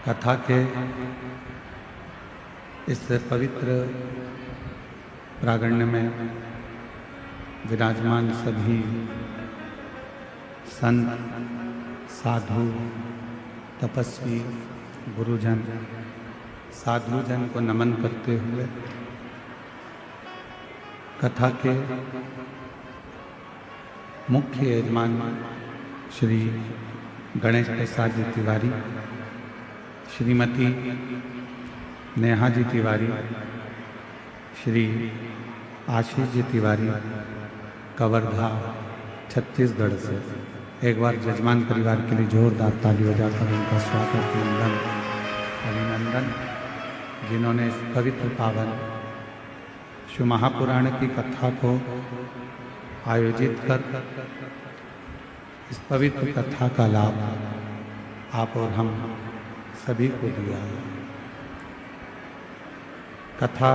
कथा के इस पवित्र प्रांगण में विराजमान सभी संत, साधु, तपस्वी, गुरुजन, साधुजन को नमन करते हुए कथा के मुख्य यजमान श्री गणेश प्रसाद जी तिवारी, श्रीमती नेहा जी तिवारी, श्री आशीष जी तिवारी, कवर्धा छत्तीसगढ़ से एक बार जजमान परिवार के लिए जोरदार ताली बजाकर उनका स्वागत, वंदन, अभिनंदन। जिन्होंने इस पवित्र पावन शिव महापुराण की कथा को आयोजित कर इस पवित्र कथा का लाभ आप और हम सभी को दिया है। कथा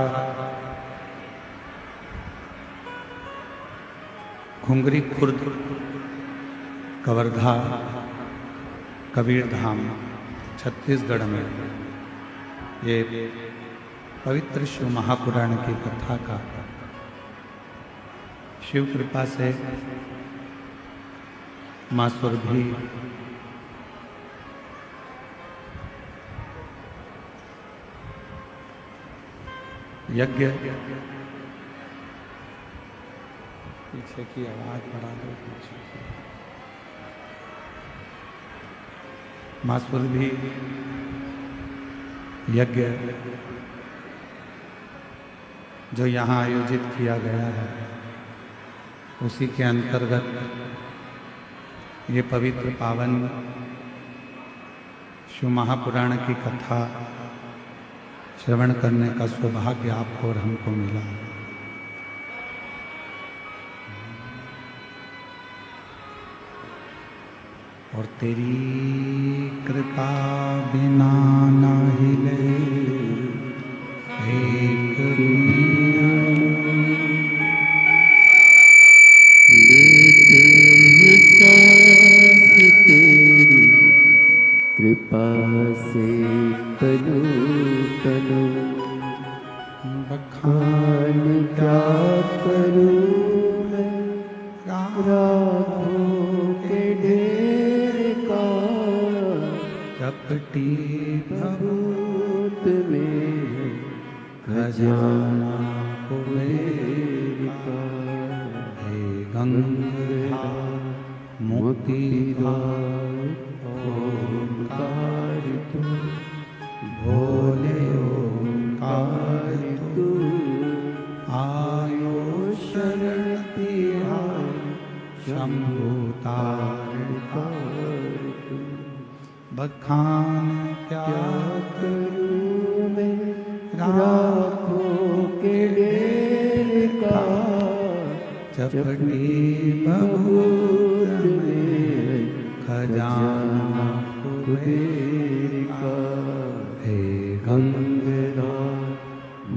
घुंगरी खुर्द, कवर्धा, कबीरधाम, छत्तीसगढ़ में ये पवित्र शिव महापुराण की कथा का शिव कृपा से माँ सुरभि यज्ञ, पीछे की आवाज बढ़ा दो, पीछे की माँ सुरभि यज्ञ जो यहाँ आयोजित किया गया है, उसी के अंतर्गत ये पवित्र पावन शिव महापुराण की कथा श्रवण करने का सौभाग्य आपको और हमको मिला। और तेरी कृपा बिना ना हिले एक तेरी कृपा से तनु तनु बखान क्या करूं मैं राखों के ढेर का कपटी भभूत में खजाना कुबेर का हे गंगा मोती ओंकार तू भोले ओंकार तू आयो शरण तिहारी शंभुतार बखान क्या करूं मैं राखों के ढेर का चपटी बबूत में खजाना कुबेर का हे गंगा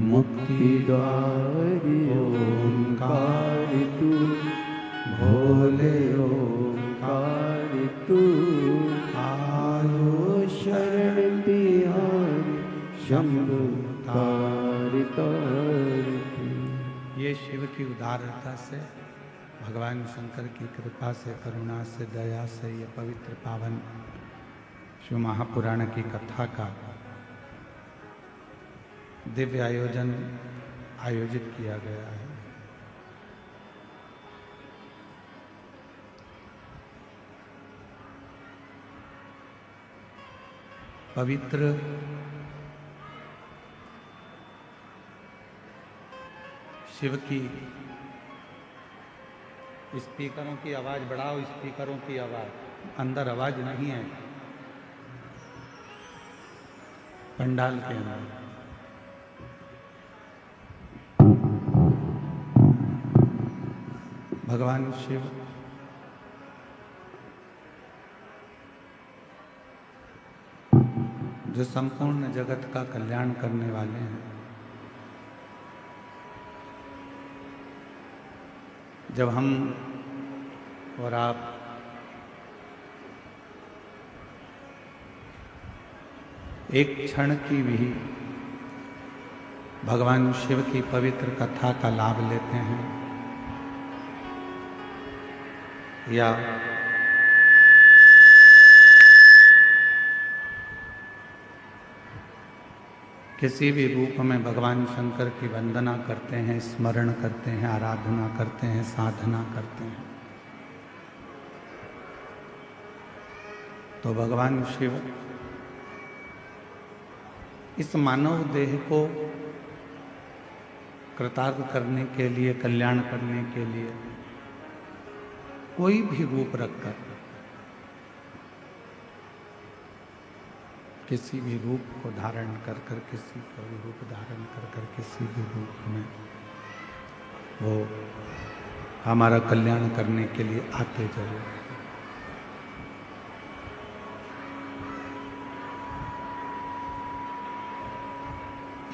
मुक्ति द्वारी ओंकार तू भोले ओंकार तू आयो शरण तिहारी शंभु तारित। ये शिव की उदारता से, भगवान शंकर की कृपा से, करुणा से, दया से ये पवित्र पावन शिव महापुराण की कथा का दिव्य आयोजन आयोजित किया गया है। पवित्र शिव की स्पीकरों की आवाज बढ़ाओ, स्पीकरों की आवाज, अंदर आवाज नहीं है पंडाल के अंदर। भगवान शिव जो संपूर्ण जगत का कल्याण करने वाले हैं, जब हम और आप एक क्षण की भी भगवान शिव की पवित्र कथा का लाभ लेते हैं या किसी भी रूप में भगवान शंकर की वंदना करते हैं, स्मरण करते हैं, आराधना करते हैं, साधना करते हैं, तो भगवान शिव इस मानव देह को कृतार्थ करने के लिए, कल्याण करने के लिए कोई भी रूप रखकर, किसी भी रूप को धारण कर कर, किसी का भी रूप धारण कर कर, किसी भी रूप में वो हमारा कल्याण करने के लिए आते जरूर।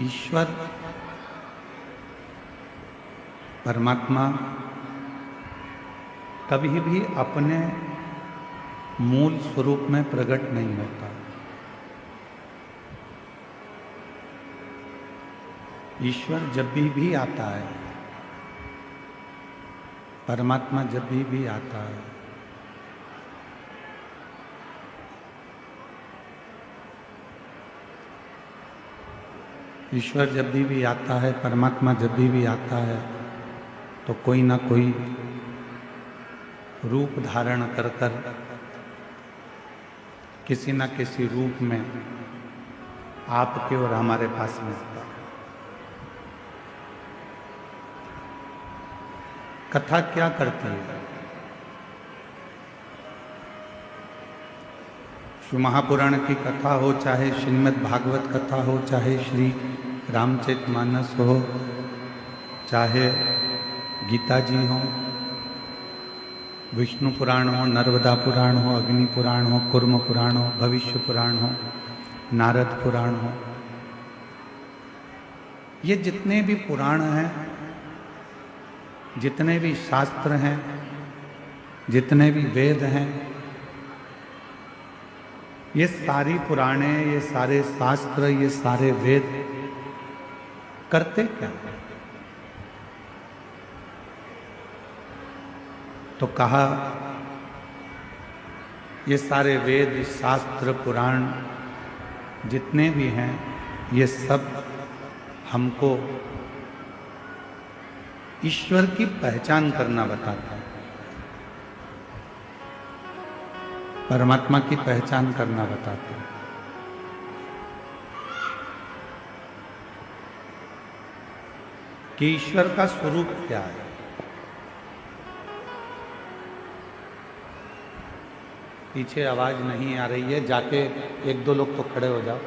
ईश्वर परमात्मा कभी भी अपने मूल स्वरूप में प्रकट नहीं होता। ईश्वर जब भी आता है, परमात्मा जब भी आता है, ईश्वर जब भी आता है, परमात्मा जब भी आता है, तो कोई ना कोई रूप धारण कर कर किसी न किसी रूप में आपके और हमारे पास मिलता है। कथा क्या करती है? श्री महापुराण की कथा हो, चाहे श्रीमद् भागवत कथा हो, चाहे श्री रामचरितमानस हो, चाहे गीता जी हो, विष्णु पुराण हो, नर्मदा पुराण हो, अग्नि पुराण हो, कूर्म पुराण हो, भविष्य पुराण हो, नारद पुराण हो, ये जितने भी पुराण हैं, जितने भी शास्त्र हैं, जितने भी वेद हैं, ये सारी पुराणे, ये सारे शास्त्र, ये सारे वेद करते क्या? तो कहा ये सारे वेद, शास्त्र, पुराण जितने भी हैं, ये सब हमको ईश्वर की पहचान करना बताता है, परमात्मा की पहचान करना बताता है। कि ईश्वर का स्वरूप क्या है। पीछे आवाज नहीं आ रही है, जाके एक दो लोग तो खड़े हो जाओ।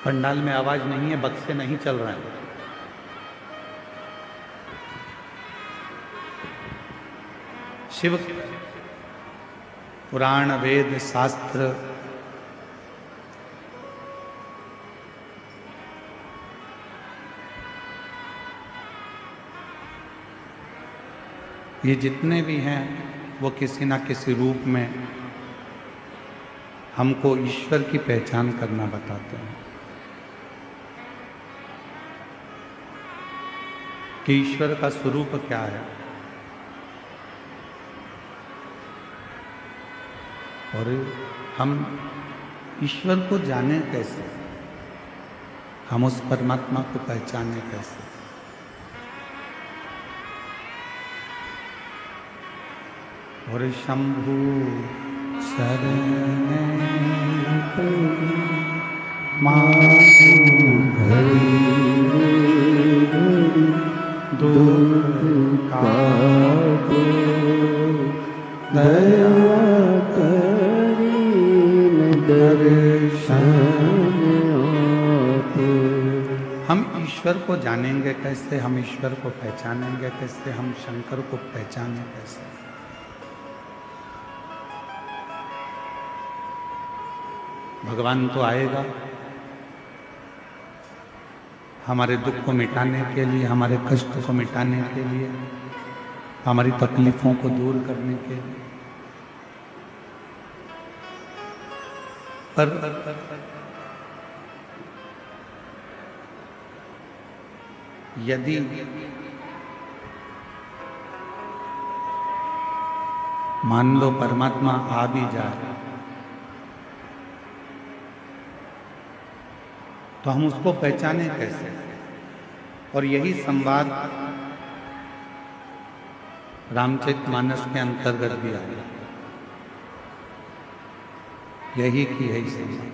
पंडाल में आवाज नहीं है, बक्से नहीं चल रहे हैं। शिव पुराण, वेद, शास्त्र ये जितने भी हैं, वो किसी ना किसी रूप में हमको ईश्वर की पहचान करना बताते हैं कि ईश्वर का स्वरूप क्या है। और हम ईश्वर को जाने कैसे, हम उस परमात्मा को पहचाने कैसे। और शंभु शरण माधु दुख काटो, दया करी दर्शन आपो। हम ईश्वर को जानेंगे कैसे, हम ईश्वर को पहचानेंगे कैसे, हम शंकर को पहचाने कैसे। भगवान तो आएगा हमारे दुख को मिटाने के लिए, हमारे कष्ट को मिटाने के लिए, हमारी तकलीफों को दूर करने के लिए। पर यदि मान लो परमात्मा आ भी जाए तो हम उसको पहचाने कैसे? और यही संवाद रामचरितमानस के अंतर्गत भी आया, यही की है संवाद।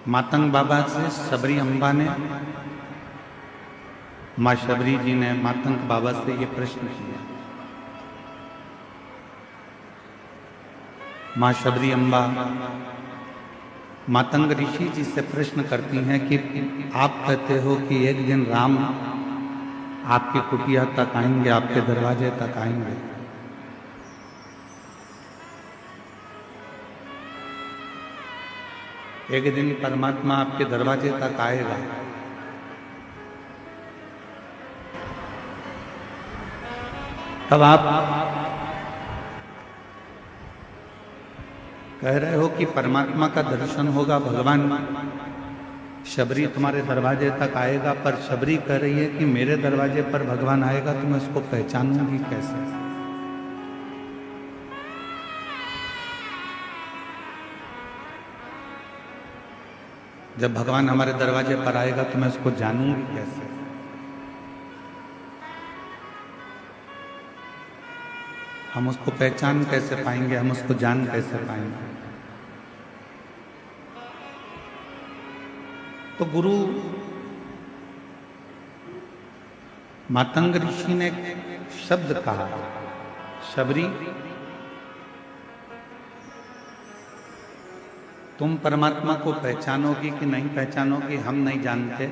मातंग बाबा से शबरी अम्बा ने, माँ शबरी जी ने मातंग बाबा से ये प्रश्न किया। माँ शबरी अम्बा मातंग ऋषि जी से प्रश्न करती हैं कि आप कहते हो कि एक दिन राम आपकी कुटिया तक आएंगे, आपके दरवाजे तक आएंगे, एक दिन परमात्मा आपके दरवाजे तक आएगा, तब आप कह रहे हो कि परमात्मा का दर्शन होगा, भगवान शबरी तुम्हारे दरवाजे तक आएगा, पर शबरी कह रही है कि मेरे दरवाजे पर भगवान आएगा तो मैं उसको पहचानूंगी कैसे? जब भगवान हमारे दरवाजे पर आएगा तो मैं उसको जानूंगी कैसे? हम उसको पहचान कैसे पाएंगे? हम उसको जान कैसे पाएंगे? तो गुरु मातंग ऋषि ने शब्द कहा, शबरी तुम परमात्मा को पहचानोगी कि नहीं पहचानोगी हम नहीं जानते,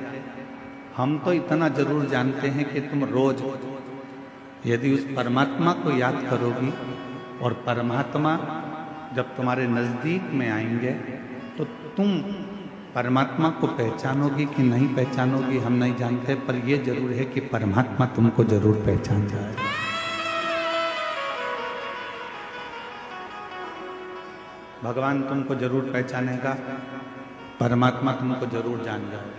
हम तो इतना जरूर जानते हैं कि तुम रोज यदि उस परमात्मा को याद करोगी और परमात्मा जब तुम्हारे नजदीक में आएंगे तो तुम परमात्मा को पहचानोगी कि नहीं पहचानोगी हम नहीं जानते, पर यह जरूर है कि परमात्मा तुमको जरूर पहचान जाएगा। भगवान तुमको जरूर पहचानेगा, परमात्मा तुमको जरूर जान जाएगा।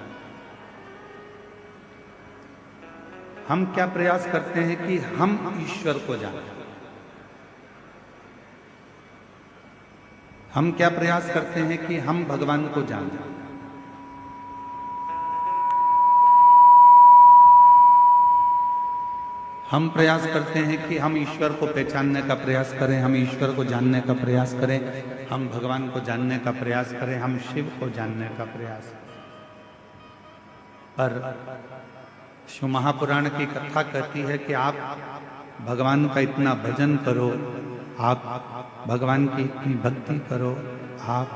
हम क्या प्रयास करते हैं कि हम ईश्वर को जानें? हम क्या प्रयास करते हैं कि हम भगवान को जानें? हम प्रयास करते हैं कि हम ईश्वर को पहचानने का प्रयास करें, हम ईश्वर को जानने का प्रयास करें, हम भगवान को जानने का प्रयास करें, हम शिव को जानने का प्रयास करें। पर शिव महापुराण की कथा कहती है कि आप भगवान का इतना भजन करो, आप भगवान की इतनी भक्ति करो, आप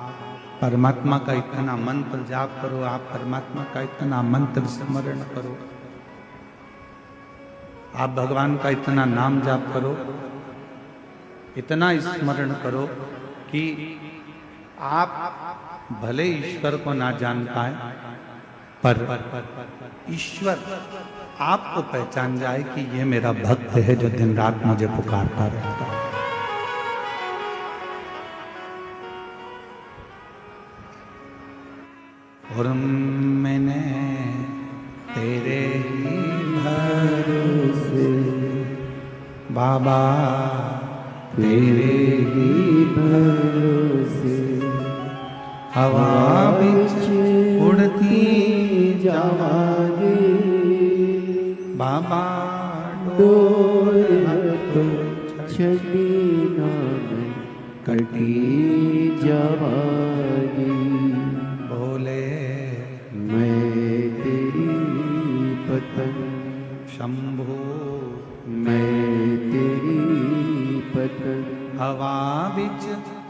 परमात्मा का इतना मंत्र जाप करो, आप परमात्मा का इतना मंत्र स्मरण करो, आप भगवान का इतना नाम जाप करो, इतना स्मरण करो कि आप भले ईश्वर को ना जान पाए पर ईश्वर आपको पहचान जाए कि ये मेरा भक्त है जो दिन रात मुझे पुकारता रहता है। और मैंने तेरे ही भरोसे बाबा, तेरे ही भरोसे हवा बिच उड़ती जावांगी बाबा, डोर तो छड़ी ना मैं कटी जावांगी। बोले मैं तेरी पतंग शंभू, मैं तेरी पतंग हवा बिच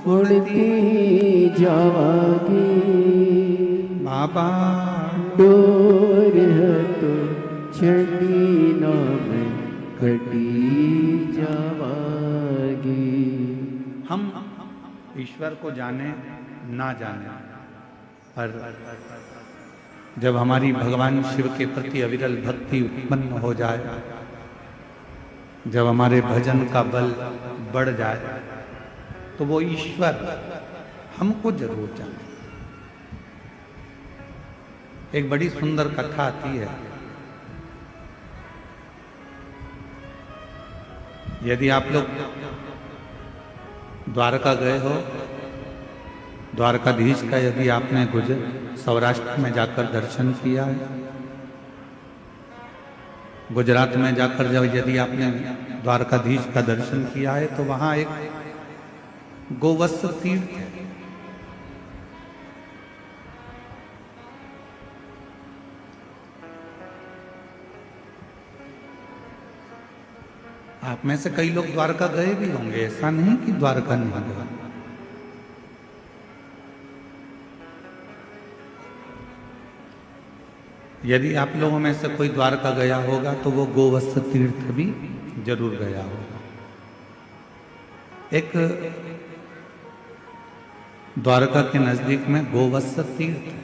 उड़ती जावांगी बाबा, डोर है तो छड़ी ना मैं कटी जावांगी। हम ईश्वर को जाने ना जाने पर जब हमारी भगवान शिव के प्रति अविरल भक्ति उत्पन्न हो जाए जब हमारे भजन का बल बढ़ जाए तो वो ईश्वर हमको जरूर जाने। एक बड़ी सुंदर कथा आती है। यदि आप लोग द्वारका गए हो, द्वारकाधीश का यदि आपने सौराष्ट्र में जाकर दर्शन किया है, गुजरात में जाकर जब यदि आपने द्वारकाधीश का दर्शन किया है, तो वहां एक गोवत्स तीर्थ है। आप में से कई लोग द्वारका गए भी होंगे, ऐसा नहीं कि द्वारका नहीं गए। यदि आप लोगों में से कोई द्वारका गया होगा तो वो गोवत्स तीर्थ भी जरूर गया होगा। एक द्वारका के नजदीक में गोवत्स तीर्थ है।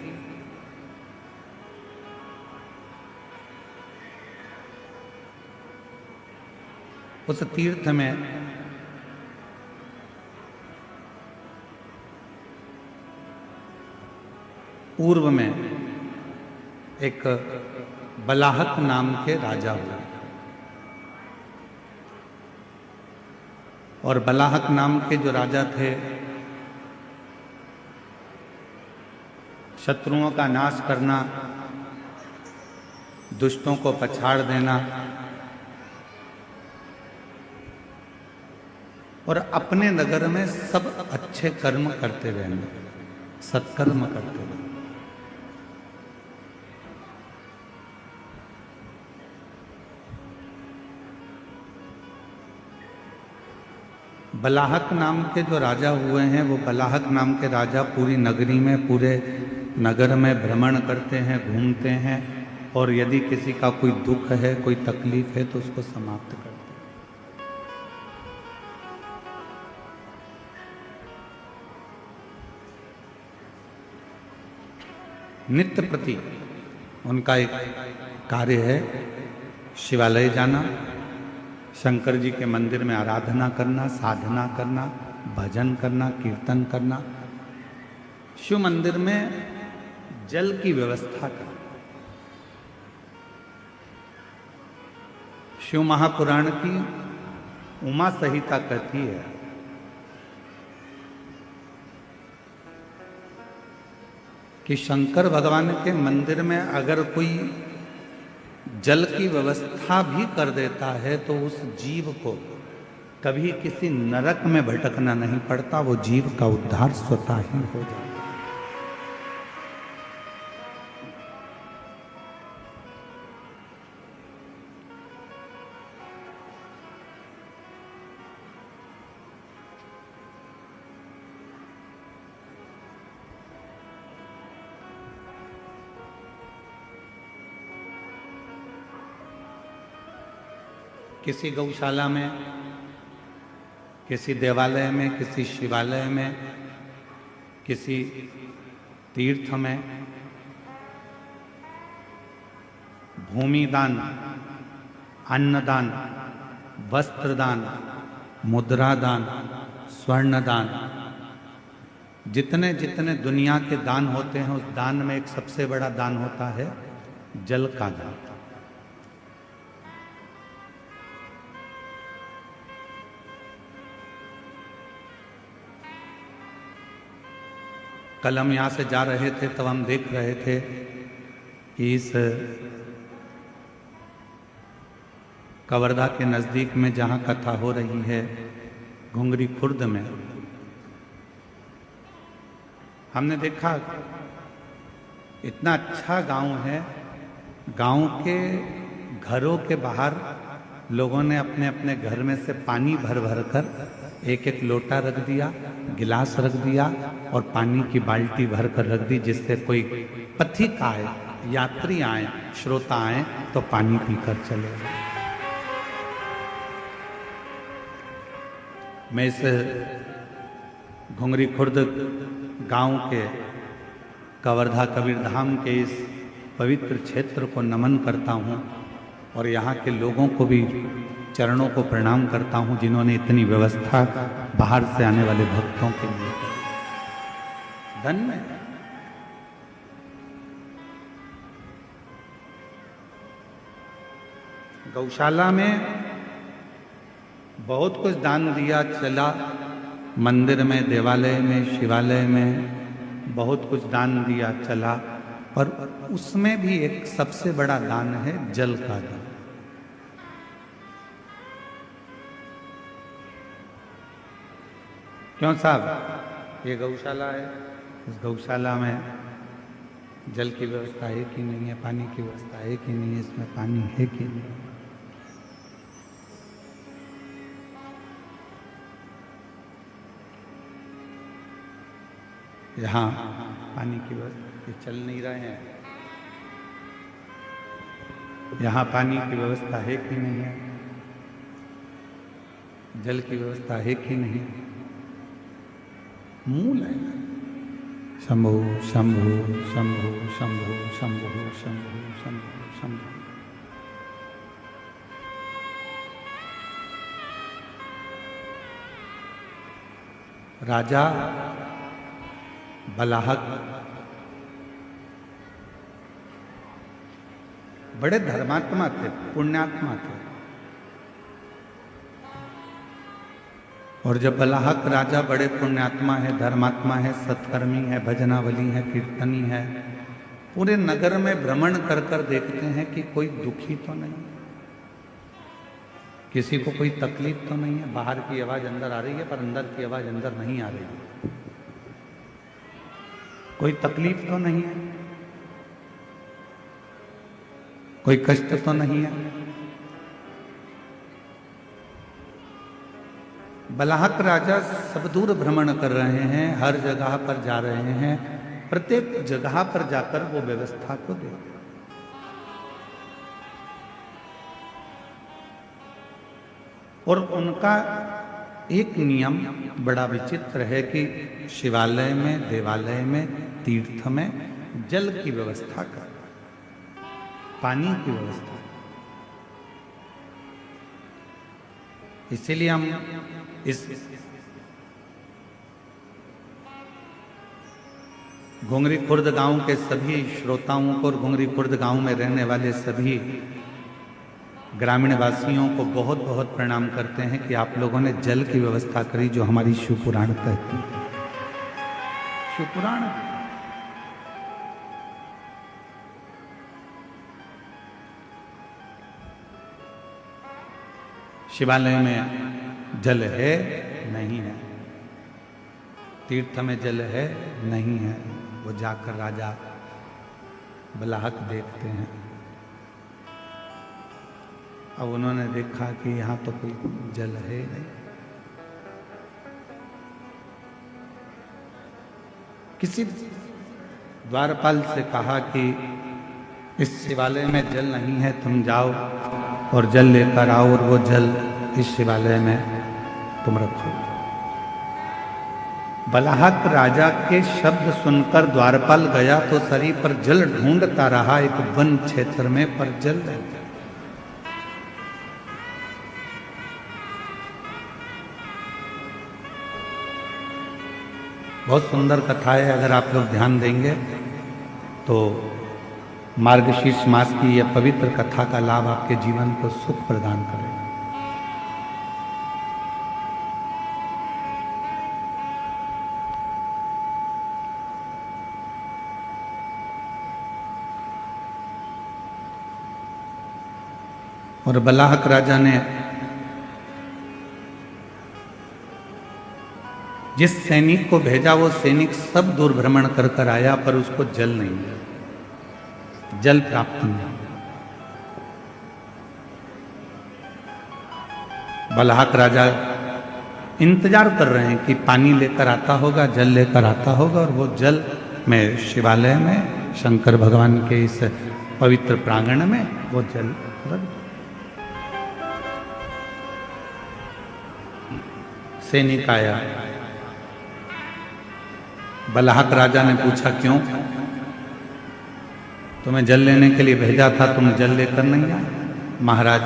उस तीर्थ में पूर्व में एक बलाहक नाम के राजा हुए, और बलाहक नाम के जो राजा थे, शत्रुओं का नाश करना, दुष्टों को पछाड़ देना और अपने नगर में सब अच्छे कर्म करते रहना, सत्कर्म करते रहना। बलाहक नाम के जो राजा हुए हैं, वो बलाहक नाम के राजा पूरी नगरी में, पूरे नगर में भ्रमण करते हैं, घूमते हैं, और यदि किसी का कोई दुख है, कोई तकलीफ है, तो उसको समाप्त करते हैं। नित्य प्रति उनका एक कार्य है शिवालय जाना, शंकर जी के मंदिर में आराधना करना, साधना करना, भजन करना, कीर्तन करना, शिव मंदिर में जल की व्यवस्था करना। शिव महापुराण की उमा संहिता कहती है कि शंकर भगवान के मंदिर में अगर कोई जल की व्यवस्था भी कर देता है तो उस जीव को कभी किसी नरक में भटकना नहीं पड़ता, वो जीव का उद्धार स्वतः ही हो जाता है। किसी गौशाला में, किसी देवालय में, किसी शिवालय में, किसी तीर्थ में भूमि दान, अन्नदान, वस्त्रदान, मुद्रा दान, स्वर्ण दान, जितने जितने दुनिया के दान होते हैं, उस दान में एक सबसे बड़ा दान होता है जल का दान। कल हम यहाँ से जा रहे थे तब हम देख रहे थे कि इस कवर्धा के नज़दीक में जहाँ कथा हो रही है, घुंगरी खुर्द में, हमने देखा इतना अच्छा गांव है। गांव के घरों के बाहर लोगों ने अपने अपने घर में से पानी भर भर कर एक एक लोटा रख दिया, गिलास रख दिया और पानी की बाल्टी भर कर रख दी, जिससे कोई पथिक आए, यात्री आए, श्रोता आए तो पानी पीकर चले। मैं इस घुंगरी खुर्द गांव के कवर्धा कबीरधाम के इस पवित्र क्षेत्र को नमन करता हूं और यहाँ के लोगों को भी चरणों को प्रणाम करता हूं जिन्होंने इतनी व्यवस्था बाहर से आने वाले भक्तों के लिए धन्य। गौशाला में बहुत कुछ दान दिया चला, मंदिर में, देवालय में, शिवालय में बहुत कुछ दान दिया चला, पर उसमें भी एक सबसे बड़ा दान है जल का दान। क्यों साहब, ये गौशाला है, इस गौशाला में जल की व्यवस्था है कि नहीं है, पानी की व्यवस्था है कि नहीं है, इसमें पानी है कि नहीं। यहाँ पानी की व्यवस्था चल नहीं रहे हैं, यहाँ पानी की व्यवस्था है कि नहीं है, जल की व्यवस्था है कि नहीं। मूल है शंभु शंभु शंभु शंभु शंभु शंभु शंभु शंभु। राजा बलाहक बड़े धर्मात्मा थे, पुण्यात्मा थे, और जब बलाहक राजा बड़े पुण्यात्मा है, धर्मात्मा है, सत्कर्मी है, भजनावली है, कीर्तनी है, पूरे नगर में भ्रमण कर कर देखते हैं कि कोई दुखी तो नहीं, किसी को कोई तकलीफ तो नहीं है। बाहर की आवाज अंदर आ रही है पर अंदर की आवाज अंदर नहीं आ रही है। कोई तकलीफ तो नहीं है, कोई कष्ट तो नहीं है। बलाहक राजा सब दूर भ्रमण कर रहे हैं, हर जगह पर जा रहे हैं, प्रत्येक जगह पर जाकर वो व्यवस्था को दे। और उनका एक नियम बड़ा विचित्र है कि शिवालय में, देवालय में, तीर्थ में जल की व्यवस्था कर, पानी की व्यवस्था। इसीलिए हम इस घुंगरी खुर्द गांव के सभी श्रोताओं को और घुंगरी खुर्द गांव में रहने वाले सभी ग्रामीण वासियों को बहुत बहुत प्रणाम करते हैं कि आप लोगों ने जल की व्यवस्था करी, जो हमारी शिवपुराण कहती है। शिवपुराण शिवालय में जल है नहीं है, तीर्थ में जल है नहीं है, वो जाकर राजा बलाहक देखते हैं। अब उन्होंने देखा कि यहाँ तो कोई जल है नहीं। किसी द्वारपाल से कहा कि इस शिवालय में जल नहीं है, तुम जाओ और जल लेकर आओ और वो जल इस शिवालय में तुम रखो। बलाहक राजा के शब्द सुनकर द्वारपाल गया तो शरीर पर जल ढूंढता रहा एक वन क्षेत्र में, पर जल नहीं। बहुत सुंदर कथा है, अगर आप लोग ध्यान देंगे तो मार्गशीर्ष मास की यह पवित्र कथा का लाभ आपके जीवन को सुख प्रदान करेगा। और बलाहक राजा ने जिस सैनिक को भेजा, वो सैनिक सब दूर भ्रमण कर कर आया, पर उसको जल नहीं मिला, जल प्राप्त नहीं। बलाहक राजा इंतजार कर रहे हैं कि पानी लेकर आता होगा, जल लेकर आता होगा, और वो जल में शिवालय में शंकर भगवान के इस पवित्र प्रांगण में वो जल रख। सैनिक आया, बलाहक राजा ने पूछा क्यों, तुम्हें जल लेने के लिए भेजा था, तुम जल लेकर नहीं आए। महाराज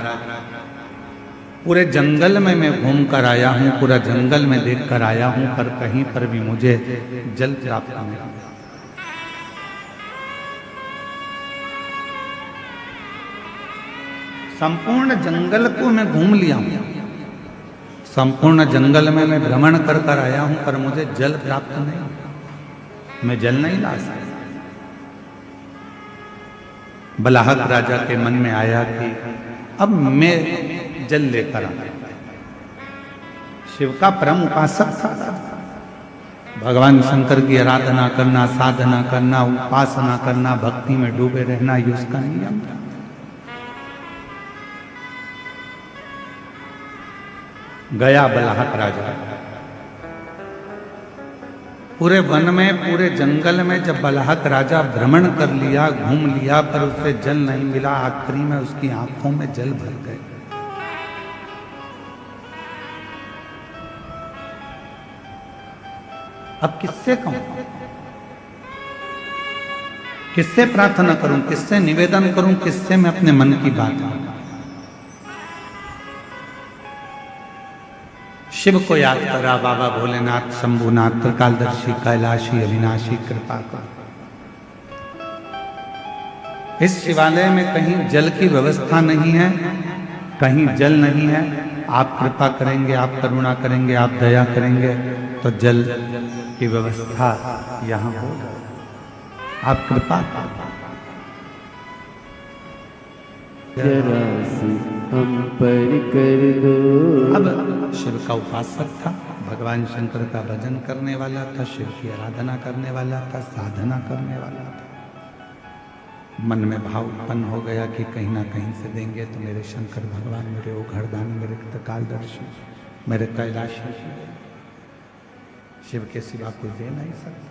पूरे जंगल में मैं घूम कर आया हूं, पूरा जंगल में देख कर आया हूं, पर कहीं पर भी मुझे जल प्राप्त नहीं हुआ। संपूर्ण जंगल को मैं घूम लिया हूं, संपूर्ण जंगल में मैं भ्रमण कर कर आया हूं, पर मुझे जल प्राप्त नहीं, मैं जल नहीं ला सकता। बलाहक राजा के मन में आया कि अब मैं जल लेकर आ। शिव का परम उपासक था, भगवान शंकर की आराधना करना, साधना करना, उपासना करना, भक्ति में डूबे रहना, ये उसका नियम था। गया बलाहक राजा, पूरे वन में, पूरे जंगल में जब बलाहक राजा भ्रमण कर लिया, घूम लिया, पर उसे जल नहीं मिला। आखिरी में उसकी आंखों में जल भर गए। अब किससे कहूं, किससे प्रार्थना करूं, किससे निवेदन करूं, किससे मैं अपने मन की बात कहूं? शिव को याद करा, बाबा भोलेनाथ, शंभुनाथ, त्रिकालदर्शी, कैलाशी, अविनाशी, कृपा कर। इस शिवालय में कहीं जल की व्यवस्था नहीं है, कहीं जल नहीं है। आप कृपा करेंगे, आप करुणा करेंगे, आप दया करेंगे तो जल की व्यवस्था यहाँ होगा। आप कृपा जरा सी हम पर कर दो। अब शिव का उपासक था, भगवान शंकर का भजन करने वाला था, शिव की आराधना करने वाला था, साधना करने वाला था। मन में भाव उत्पन्न हो गया कि कहीं ना कहीं से देंगे तो मेरे शंकर भगवान, मेरे ओघड़दान, मेरे त्रिकालदर्शी, मेरे कैलाशी, शिव के सिवा कोई दे नहीं सकता।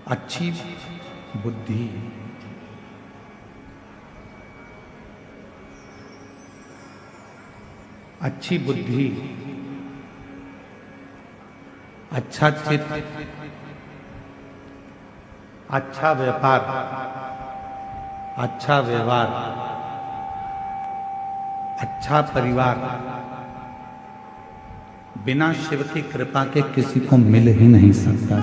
अच्छी बुद्धि, अच्छी बुद्धि, अच्छा चित्त, अच्छा व्यापार, अच्छा व्यवहार, अच्छा परिवार बिना शिव की कृपा के किसी को मिल ही नहीं सकता।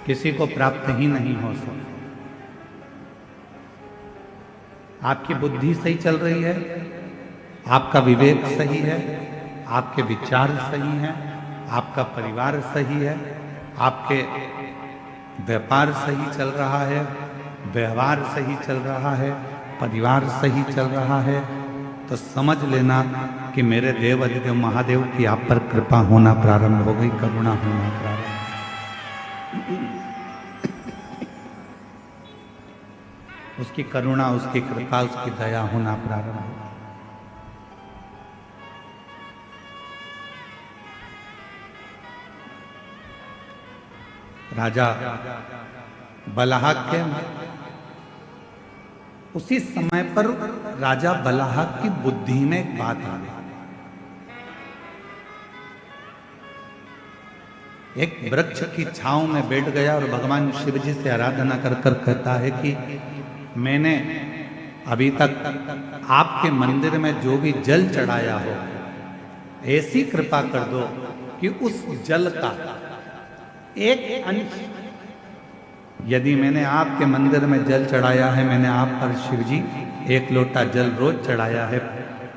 किसी को प्राप्त ही नहीं हो सकता। आपकी बुद्धि सही चल रही है, आपका विवेक सही है, आपके विचार सही हैं, आपका परिवार सही है, आपके व्यापार सही चल रहा है, व्यवहार सही चल रहा है, परिवार सही चल रहा है, तो समझ लेना कि मेरे देव अधिदेव महादेव की आप पर कृपा होना प्रारंभ हो गई, करुणा होना प्रारंभ। उसकी करुणा, उसकी कृपा, उसकी दया होना प्रारंभ हो। राजा बलाहक के उसी समय पर राजा बलाहक की बुद्धि में एक बात आ गई। एक वृक्ष की छांव में बैठ गया और भगवान शिव जी से आराधना कर कर कहता है कि मैंने अभी तक आपके मंदिर में जो भी जल चढ़ाया हो, ऐसी कृपा कर दो कि उस जल का एक अंश, यदि मैंने आपके मंदिर में जल चढ़ाया है, मैंने आप पर शिव जी 1 लोटा जल रोज चढ़ाया है,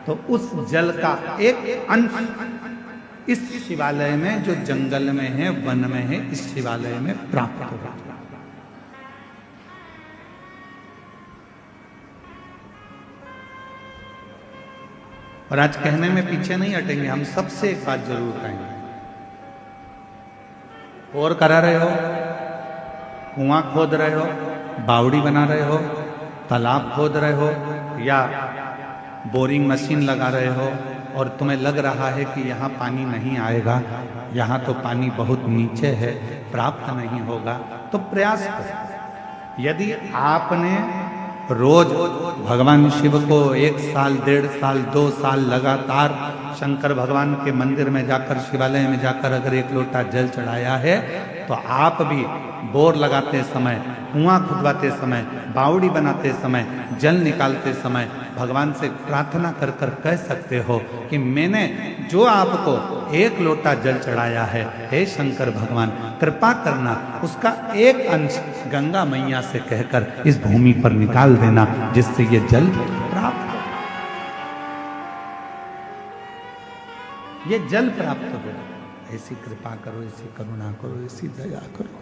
तो उस जल का एक अंश इस शिवालय में, जो जंगल में है, वन में है, इस शिवालय में प्राप्त होगा। और आज कहने में पीछे नहीं हटेंगे, हम सबसे एक बात जरूर कहेंगे। और करा रहे हो, कुआं खोद रहे हो, बावड़ी बना रहे हो, तालाब खोद रहे हो, या बोरिंग मशीन लगा रहे हो और तुम्हें लग रहा है कि यहाँ पानी नहीं आएगा, यहाँ तो पानी बहुत नीचे है, प्राप्त नहीं होगा, तो प्रयास करो। यदि आपने रोज भगवान शिव को 1 साल, 1.5 साल, 2 साल लगातार शंकर भगवान के मंदिर में जाकर, शिवालय में जाकर अगर 1 लोटा जल चढ़ाया है, तो आप भी बोर लगाते समय, कुआं खुदवाते समय बावड़ी बनाते समय, जल निकालते समय भगवान से प्रार्थना कर कर कह सकते हो कि मैंने जो आपको 1 लोटा जल चढ़ाया है, हे शंकर भगवान कृपा करना उसका एक अंश गंगा मैया से कहकर इस भूमि पर निकाल देना, जिससे ये जल प्राप्त हो, ये जल प्राप्त हो। ऐसी कृपा करो, ऐसी करुणा करो, ऐसी दया करो।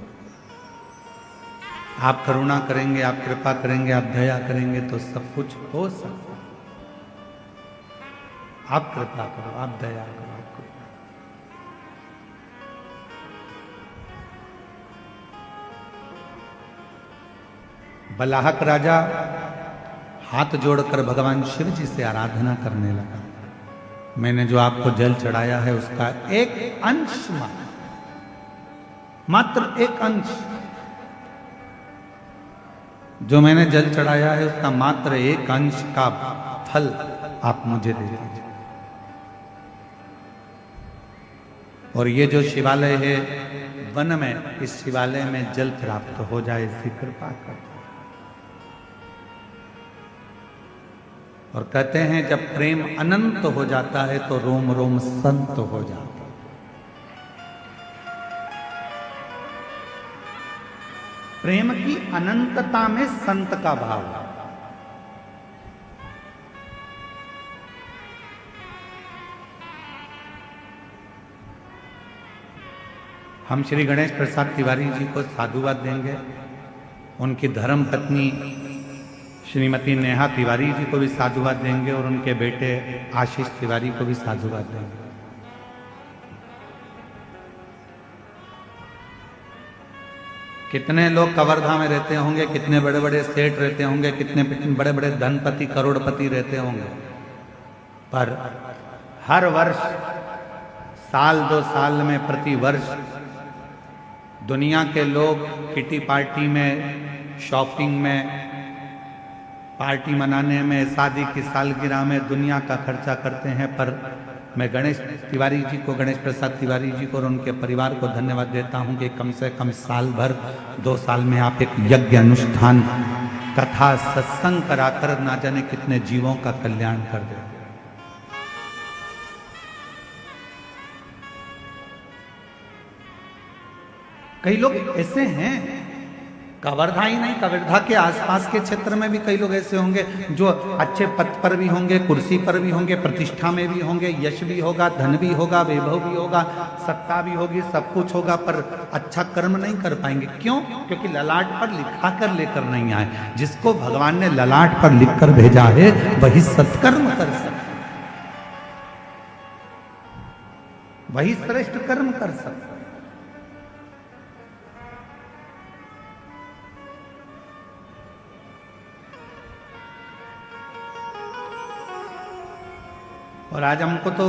आप करुणा करेंगे, आप कृपा करेंगे, आप दया करेंगे तो सब कुछ हो सकता है। आप कृपा करो, आप दया करो, आप कृपा। बलाहक राजा हाथ जोड़कर भगवान शिव जी से आराधना करने लगा, मैंने जो आपको जल चढ़ाया है उसका एक अंश मात्र एक अंश, जो मैंने जल चढ़ाया है उसका मात्र एक अंश का फल आप मुझे दे दीजिए। और ये जो शिवालय है वन में, इस शिवालय में जल प्राप्त हो जाए, इसकी कृपा करते। और कहते हैं जब प्रेम अनंत हो जाता है तो रोम रोम संत हो जाता है। प्रेम की अनंतता में संत का भाव है। हम श्री गणेश प्रसाद तिवारी जी को साधुवाद देंगे, उनकी धर्म पत्नी श्रीमती नेहा तिवारी जी को भी साधुवाद देंगे और उनके बेटे आशीष तिवारी को भी साधुवाद देंगे। कितने लोग कवर्धा में रहते होंगे, कितने बड़े बड़े सेठ रहते होंगे, कितने बड़े बड़े धनपति करोड़पति रहते होंगे, पर हर वर्ष साल 2 साल में प्रति वर्ष दुनिया के लोग किटी पार्टी में, शॉपिंग में, पार्टी मनाने में, शादी की सालगिरह में दुनिया का खर्चा करते हैं। पर मैं गणेश तिवारी जी को, गणेश प्रसाद तिवारी जी को और उनके परिवार को धन्यवाद देता हूं कि कम से कम साल भर 2 साल में आप एक यज्ञ अनुष्ठान, कथा, सत्संग कराकर ना जाने कितने जीवों का कल्याण कर दे। कई लोग ऐसे हैं, कवर्धा ही नहीं, कवर्धा के आसपास के क्षेत्र में भी कई लोग ऐसे होंगे जो अच्छे पद पर भी होंगे, कुर्सी पर भी होंगे, प्रतिष्ठा में भी होंगे, यश भी होगा, धन भी होगा, वैभव भी होगा, सत्ता भी होगी, सब कुछ होगा, पर अच्छा कर्म नहीं कर पाएंगे। क्यों? क्योंकि ललाट पर लिखा कर लेकर नहीं आए। जिसको भगवान ने ललाट पर लिख कर भेजा है वही सत्कर्म कर सकता, वही श्रेष्ठ कर्म कर सकता। और आज हमको तो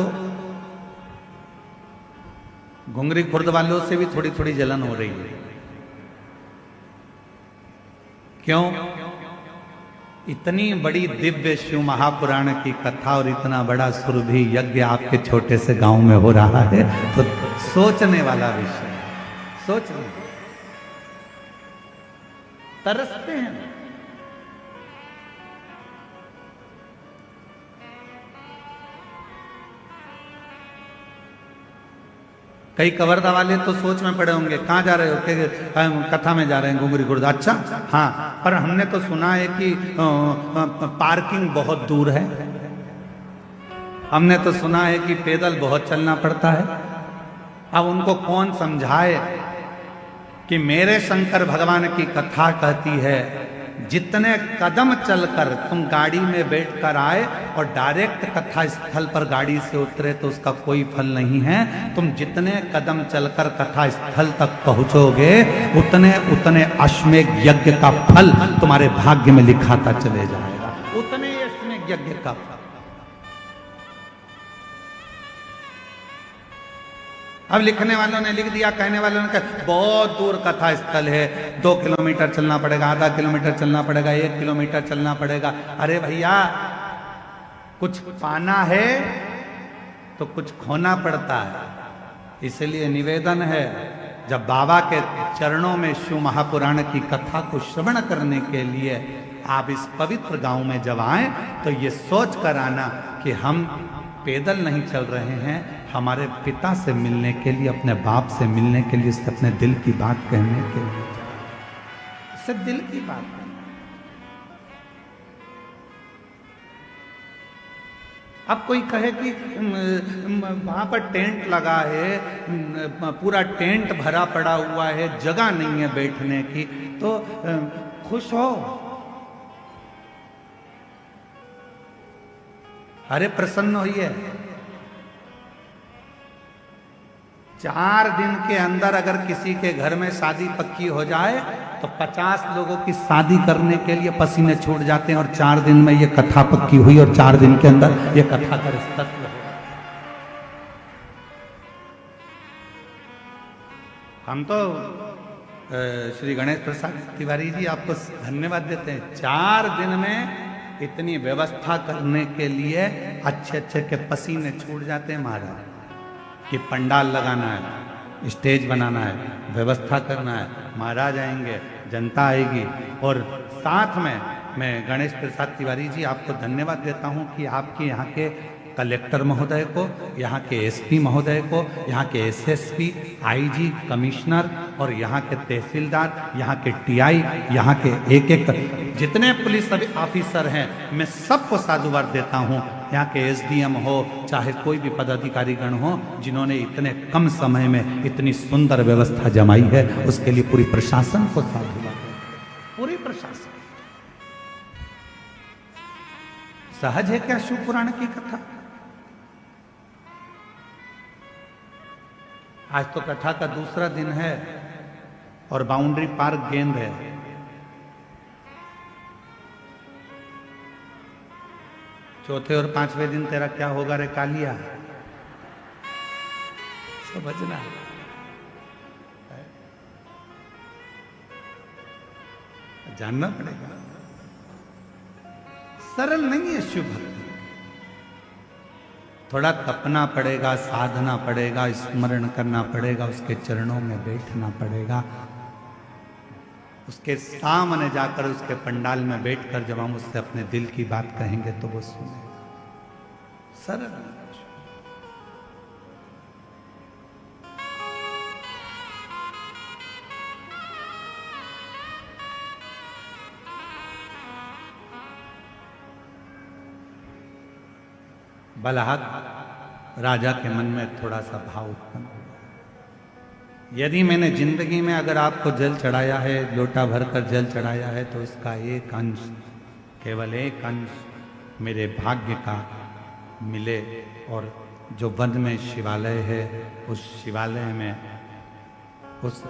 घुंगरी खुर्द वालों से भी थोड़ी थोड़ी जलन हो रही है। क्यों? इतनी बड़ी दिव्य शिव महापुराण की कथा और इतना बड़ा सुरभि यज्ञ आपके छोटे से गांव में हो रहा है, तो सोचने वाला विषय, सोचने तरसते हैं। कई कवर्धा वाले तो सोच में पड़े होंगे, कहाँ जा रहे हो? कि कथा में जा रहे हैं घुंगरी खुर्द। अच्छा, हाँ, पर हमने तो सुना है कि पार्किंग बहुत दूर है, हमने तो सुना है कि पैदल बहुत चलना पड़ता है। अब उनको कौन समझाए कि मेरे शंकर भगवान की कथा कहती है जितने कदम चलकर तुम गाड़ी में बैठकर आए और डायरेक्ट कथा स्थल पर गाड़ी से उतरे तो उसका कोई फल नहीं है। तुम जितने कदम चलकर कथा स्थल तक पहुंचोगे उतने उतने अश्वमेध यज्ञ का फल तुम्हारे भाग्य में लिखाता चले जाएगा, उतने अश्वमेध यज्ञ का फल। अब लिखने वालों ने लिख दिया, कहने वालों ने कहा बहुत दूर कथा स्थल है, 2 किलोमीटर चलना पड़ेगा, आधा किलोमीटर चलना पड़ेगा, 1 किलोमीटर चलना पड़ेगा। अरे भैया, कुछ पाना है तो कुछ खोना पड़ता है। इसलिए निवेदन है जब बाबा के चरणों में शिव महापुराण की कथा को श्रवण करने के लिए आप इस पवित्र गांव में जब आए तो ये सोच कर आना कि हम पैदल नहीं चल रहे हैं, हमारे पिता से मिलने के लिए, अपने बाप से मिलने के लिए, उससे अपने दिल की बात कहने के लिए, उससे दिल की बात कहना। अब कोई कहे कि वहां पर टेंट लगा है, पूरा टेंट भरा पड़ा हुआ है, जगह नहीं है बैठने की, तो खुश हो। अरे प्रसन्न होइए। 4 दिन के अंदर अगर किसी के घर में शादी पक्की हो जाए तो 50 लोगों की शादी करने के लिए पसीने छूट जाते हैं, और 4 दिन में ये कथा पक्की हुई और 4 दिन के अंदर ये कथा का रिश्ता हुआ। हम तो श्री गणेश प्रसाद तिवारी जी आपको धन्यवाद देते हैं। 4 दिन में इतनी व्यवस्था करने के लिए अच्छे अच्छे के पसीने छूट जाते हैं महाराज, कि पंडाल लगाना है, स्टेज बनाना है, व्यवस्था करना है, महाराज आएंगे, जनता आएगी। और साथ में मैं गणेश प्रसाद तिवारी जी आपको धन्यवाद देता हूं कि आपके यहाँ के कलेक्टर महोदय को, यहाँ के एसपी महोदय को, यहाँ के एसएसपी, आईजी, कमिश्नर और यहाँ के तहसीलदार, यहाँ के टीआई, यहाँ के एक जितने पुलिस ऑफिसर हैं, मैं सबको साधुवाद देता हूँ। यहाँ के एसडीएम हो, चाहे कोई भी पदाधिकारीगण हो, जिन्होंने इतने कम समय में इतनी सुंदर व्यवस्था जमाई है, उसके लिए पूरी प्रशासन को साधुवाद, पूरी प्रशासन। सहज है क्या शिव पुराण की कथा? आज तो कथा का दूसरा दिन है और बाउंड्री पार्क गेंद है। चौथे और 5वें दिन तेरा क्या होगा रे कालिया, समझना। जानना पड़ेगा, सरल नहीं है शिव भक्ति। थोड़ा तपना पड़ेगा, साधना पड़ेगा, स्मरण करना पड़ेगा, उसके चरणों में बैठना पड़ेगा, उसके सामने जाकर उसके पंडाल में बैठकर जब हम उससे अपने दिल की बात कहेंगे तो वो सुने। सरल। बलहक राजा के मन में थोड़ा सा भाव उत्पन्न हुआ। यदि मैंने जिंदगी में अगर आपको जल चढ़ाया है, लोटा भरकर जल चढ़ाया है, तो उसका एक अंश, केवल एक अंश मेरे भाग्य का मिले, और जो वन में शिवालय है, उस शिवालय में उस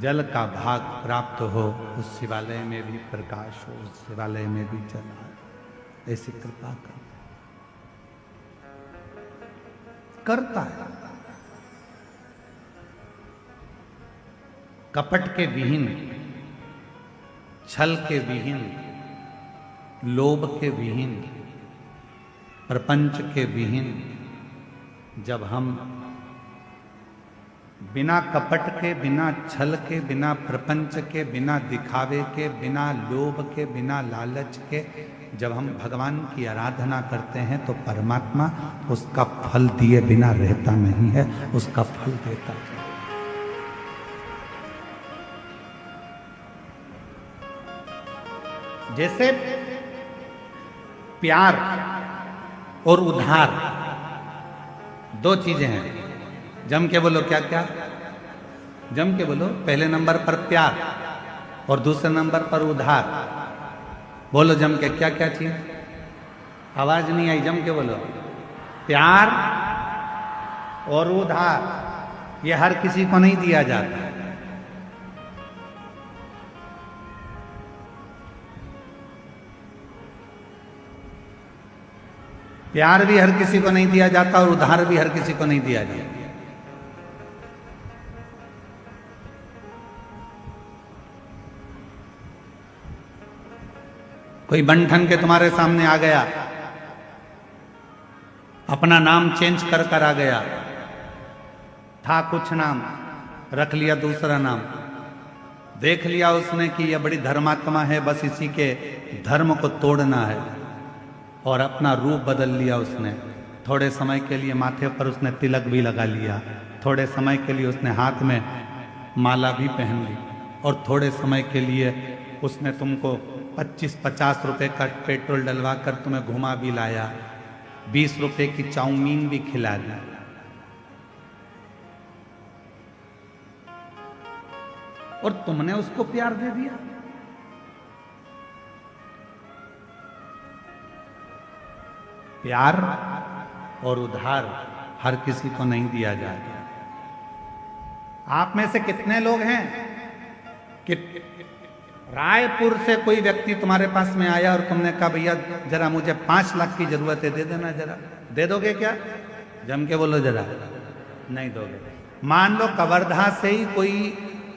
जल का भाग प्राप्त हो, उस शिवालय में भी प्रकाश हो, उस शिवालय में भी जल हो। ऐसी कृपा करता है। कपट के विहीन, छल के विहीन, लोभ के विहीन, प्रपंच के विहीन, जब हम बिना कपट के, बिना छल के, बिना प्रपंच के, बिना दिखावे के, बिना लोभ के, बिना लालच के जब हम भगवान की आराधना करते हैं तो परमात्मा उसका फल दिए बिना रहता नहीं है, उसका फल देता है। जैसे प्यार और उधार दो चीजें हैं। जम के बोलो, क्या क्या? जम के बोलो। पहले नंबर पर प्यार और दूसरे नंबर पर उधार। बोलो जम के, क्या क्या चीज? आवाज नहीं आई, जम के बोलो। प्यार और उधार, ये हर किसी को नहीं दिया जाता। प्यार भी हर किसी को नहीं दिया जाता और उधार भी हर किसी को नहीं दिया जाता। कोई बंठन के तुम्हारे सामने आ गया, अपना नाम चेंज कर आ गया, था कुछ नाम, रख लिया दूसरा नाम। देख लिया उसने कि यह बड़ी धर्मात्मा है, बस इसी के धर्म को तोड़ना है, और अपना रूप बदल लिया उसने। थोड़े समय के लिए माथे पर उसने तिलक भी लगा लिया, थोड़े समय के लिए उसने हाथ में माला भी पहन ली, और थोड़े समय के लिए उसने तुमको 25-50 रुपए का पेट्रोल डलवा कर तुम्हें घुमा भी लाया, 20 रुपए की चाउमीन भी खिला दी। और तुमने उसको प्यार दे दिया। प्यार और उधार हर किसी को नहीं दिया जाता। आप में से कितने लोग हैं कि रायपुर से कोई व्यक्ति तुम्हारे पास में आया और तुमने कहा भैया जरा मुझे 5 लाख की जरूरत है, दे देना जरा। दे दोगे क्या? जम के बोलो जरा। नहीं दोगे। मान लो कवर्धा से ही कोई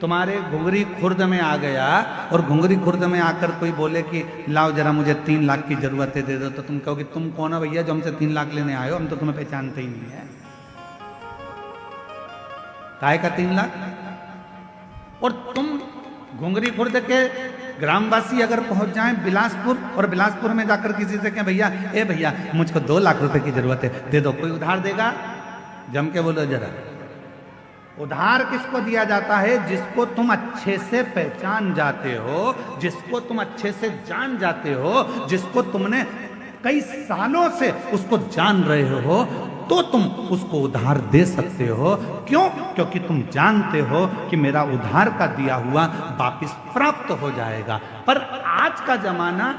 तुम्हारे घुंगरी खुर्द में आ गया और घुंगरी खुर्द में आकर कोई बोले कि लाओ जरा मुझे 3 लाख की जरूरत है, दे दो, तो तुम कहोगे तुम कौन हो भैया जो हमसे 3 लाख लेने आए हो, हम तो तुम्हें पहचानते ही नहीं है। काहे का 3 लाख? और तुम घुंगरी खुर्द के ग्रामवासी अगर पहुंच जाएं बिलासपुर, और बिलासपुर में जाकर किसी से कहें भैया ए भैया मुझको 2 लाख रुपए की जरूरत है, दे दो, कोई उधार देगा? जम के बोलो जरा। उधार किसको दिया जाता है? जिसको तुम अच्छे से पहचान जाते हो, जिसको तुम अच्छे से जान जाते हो, जिसको तुमने कई सालों से उसको जान रहे हो, तो तुम उसको उधार दे सकते हो। क्यों? क्योंकि तुम जानते हो कि मेरा उधार का दिया हुआ वापिस प्राप्त हो जाएगा। पर आज का जमाना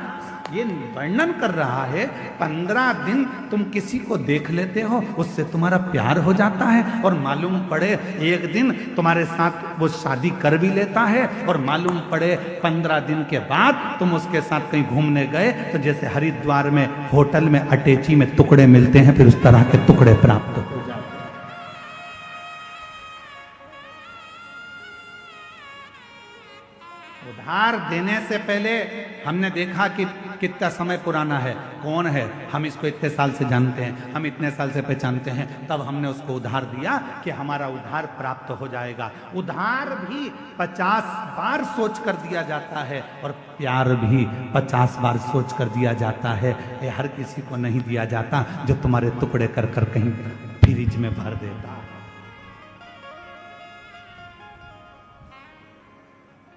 ये वर्णन कर रहा है, 15 दिन तुम किसी को देख लेते हो, उससे तुम्हारा प्यार हो जाता है, और मालूम पड़े एक दिन तुम्हारे साथ वो शादी कर भी लेता है, और मालूम पड़े 15 दिन के बाद तुम उसके साथ कहीं घूमने गए तो जैसे हरिद्वार में होटल में अटैची में टुकड़े मिलते हैं, फिर उस तरह के टुकड़े प्राप्त हो जाते हैं। उधार देने से पहले हमने देखा कि कितना समय पुराना है, कौन है, हम इसको इतने साल से जानते हैं, हम इतने साल से पहचानते हैं, तब हमने उसको उधार दिया कि हमारा उधार प्राप्त हो जाएगा। उधार भी 50 बार सोच कर दिया जाता है, और प्यार भी 50 बार सोच कर दिया जाता है। ये हर किसी को नहीं दिया जाता जो तुम्हारे टुकड़े कर कर कहीं फ्रिज में भर देता।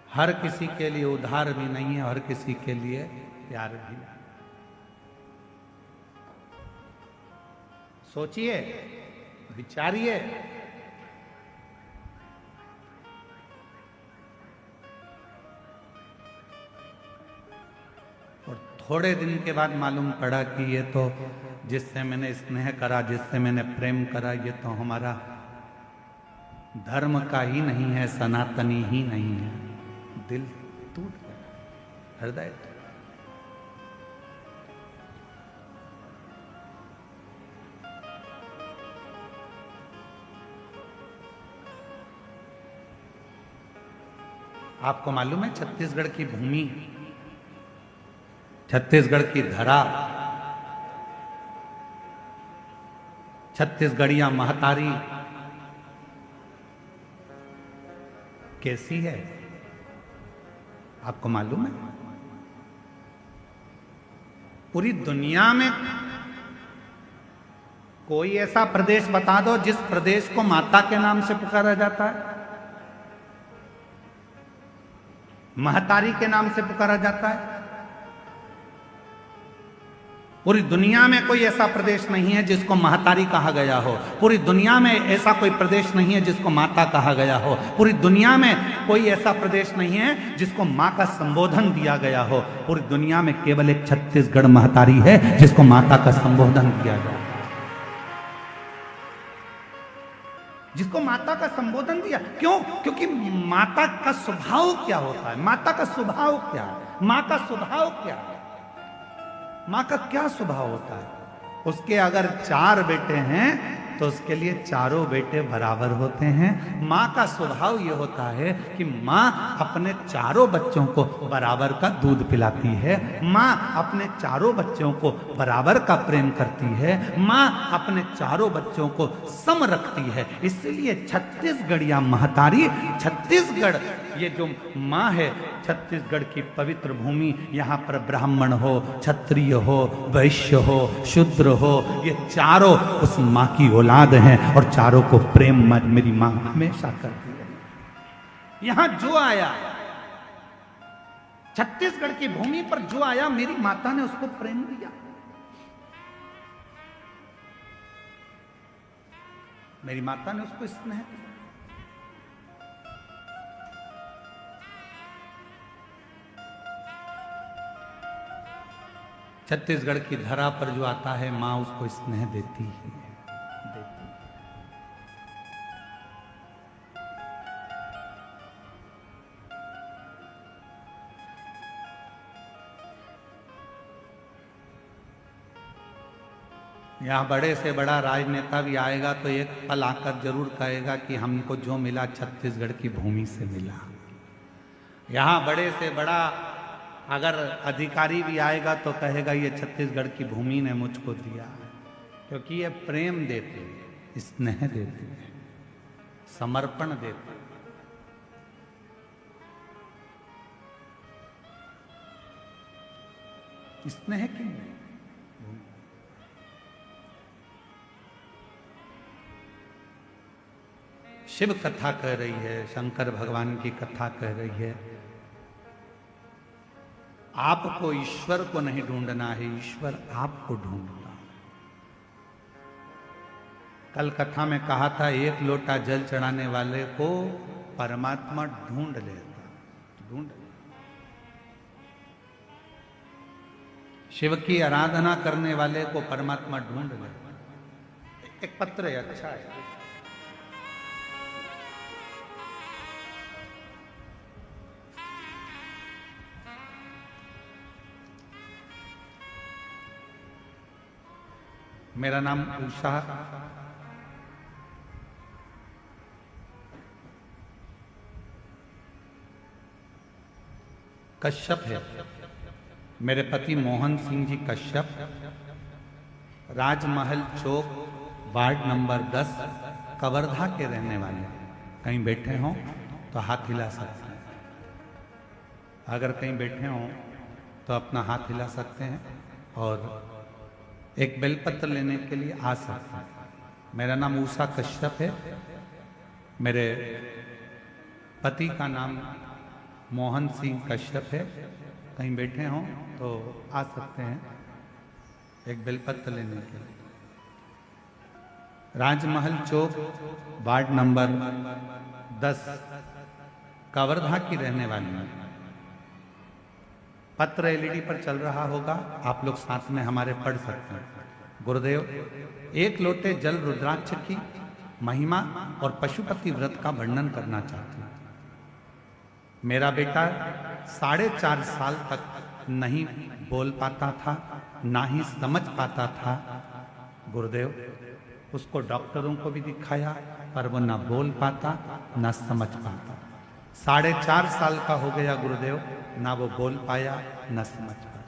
हर किसी के लिए उधार भी नहीं है, हर किसी के लिए प्यार भी नहीं। सोचिए, विचारिए। और थोड़े दिन के बाद मालूम पड़ा कि ये तो जिससे मैंने स्नेह करा, जिससे मैंने प्रेम करा, ये तो हमारा धर्म का ही नहीं है, सनातनी ही नहीं है। दिल टूट गया, हृदय टूट। आपको मालूम है छत्तीसगढ़ की भूमि, छत्तीसगढ़ की धरा, छत्तीसगढ़िया महतारी कैसी है? आपको मालूम है? पूरी दुनिया में कोई ऐसा प्रदेश बता दो जिस प्रदेश को माता के नाम से पुकारा जाता है, महतारी के नाम से पुकारा जाता है। पूरी दुनिया में कोई ऐसा प्रदेश नहीं है जिसको महतारी कहा गया हो। पूरी दुनिया में ऐसा कोई प्रदेश नहीं है जिसको माता कहा गया हो। पूरी दुनिया में कोई ऐसा प्रदेश नहीं है जिसको माँ का संबोधन दिया गया हो। पूरी दुनिया में केवल एक छत्तीसगढ़ महतारी है जिसको माता का संबोधन दिया गया, जिसको माता का संबोधन दिया। क्यों? क्योंकि माता का स्वभाव क्या होता है? माता का स्वभाव क्या है? माँ का स्वभाव क्या है? माँ का क्या स्वभाव होता है? उसके अगर 4 बेटे हैं तो उसके लिए चारों बेटे बराबर होते हैं। माँ का स्वभाव ये होता है कि माँ अपने चारों बच्चों को बराबर का दूध पिलाती है, माँ अपने चारों बच्चों को बराबर का प्रेम करती है, माँ अपने चारों बच्चों को सम रखती है। इसलिए छत्तीसगढ़िया महतारी, छत्तीसगढ़ ये जो माँ है, छत्तीसगढ़ की पवित्र भूमि, यहाँ पर ब्राह्मण हो, क्षत्रिय हो, वैश्य हो, शूद्र हो, ये चारों उस माँ की औलाद हैं और चारों को प्रेम मेरी माँ हमेशा करती है। यहाँ जो आया, छत्तीसगढ़ की भूमि पर जो आया, मेरी माता ने उसको प्रेम दिया। मेरी माता ने उसको स्नेह दिया। छत्तीसगढ़ की धरा पर जो आता है, मां उसको स्नेह देती ही है, देती है। यहाँ बड़े से बड़ा राजनेता भी आएगा तो एक पल आकर जरूर कहेगा कि हमको जो मिला छत्तीसगढ़ की भूमि से मिला। यहाँ बड़े से बड़ा अगर अधिकारी भी आएगा तो कहेगा ये छत्तीसगढ़ की भूमि ने मुझको दिया, क्योंकि ये प्रेम देते हैं, स्नेह देते हैं, समर्पण देते हैं। स्नेह क्यों नहीं? शिव कथा कह रही है, शंकर भगवान की कथा कह रही है, आपको ईश्वर को नहीं ढूंढना है, ईश्वर आपको ढूंढना। कल कथा में कहा था, एक लोटा जल चढ़ाने वाले को परमात्मा ढूंढ लेता, ढूंढ। शिव की आराधना करने वाले को परमात्मा ढूंढ लेता। एक पत्र है, अच्छा है। मेरा नाम उषा कश्यप है। मेरे पति मोहन सिंह जी कश्यप राजमहल चौक वार्ड नंबर 10 कवर्धा के रहने वाले। कहीं बैठे हों तो हाथ हिला सकते हैं, अगर कहीं बैठे हों तो अपना हाथ हिला सकते हैं और एक बेलपत्र लेने के लिए आ सकते हैं। मेरा नाम उषा कश्यप है। मेरे पति का नाम मोहन सिंह कश्यप है। कहीं बैठे हों तो आ सकते हैं एक बेलपत्र लेने के लिए। राजमहल चौक वार्ड नंबर 10 कवर्धा की रहने वाली है। पत्र एलईडी पर चल रहा होगा, आप लोग साथ में हमारे पढ़ सकते हैं। गुरुदेव, एक लोटे जल रुद्राक्ष की महिमा और पशुपति व्रत का वर्णन करना चाहती हूँ। मेरा बेटा 4.5 साल तक नहीं बोल पाता था, ना ही समझ पाता था। गुरुदेव, उसको डॉक्टरों को भी दिखाया पर वो ना बोल पाता ना समझ पाता। 4.5 साल का हो गया गुरुदेव, ना वो बोल पाया ना समझ पाया।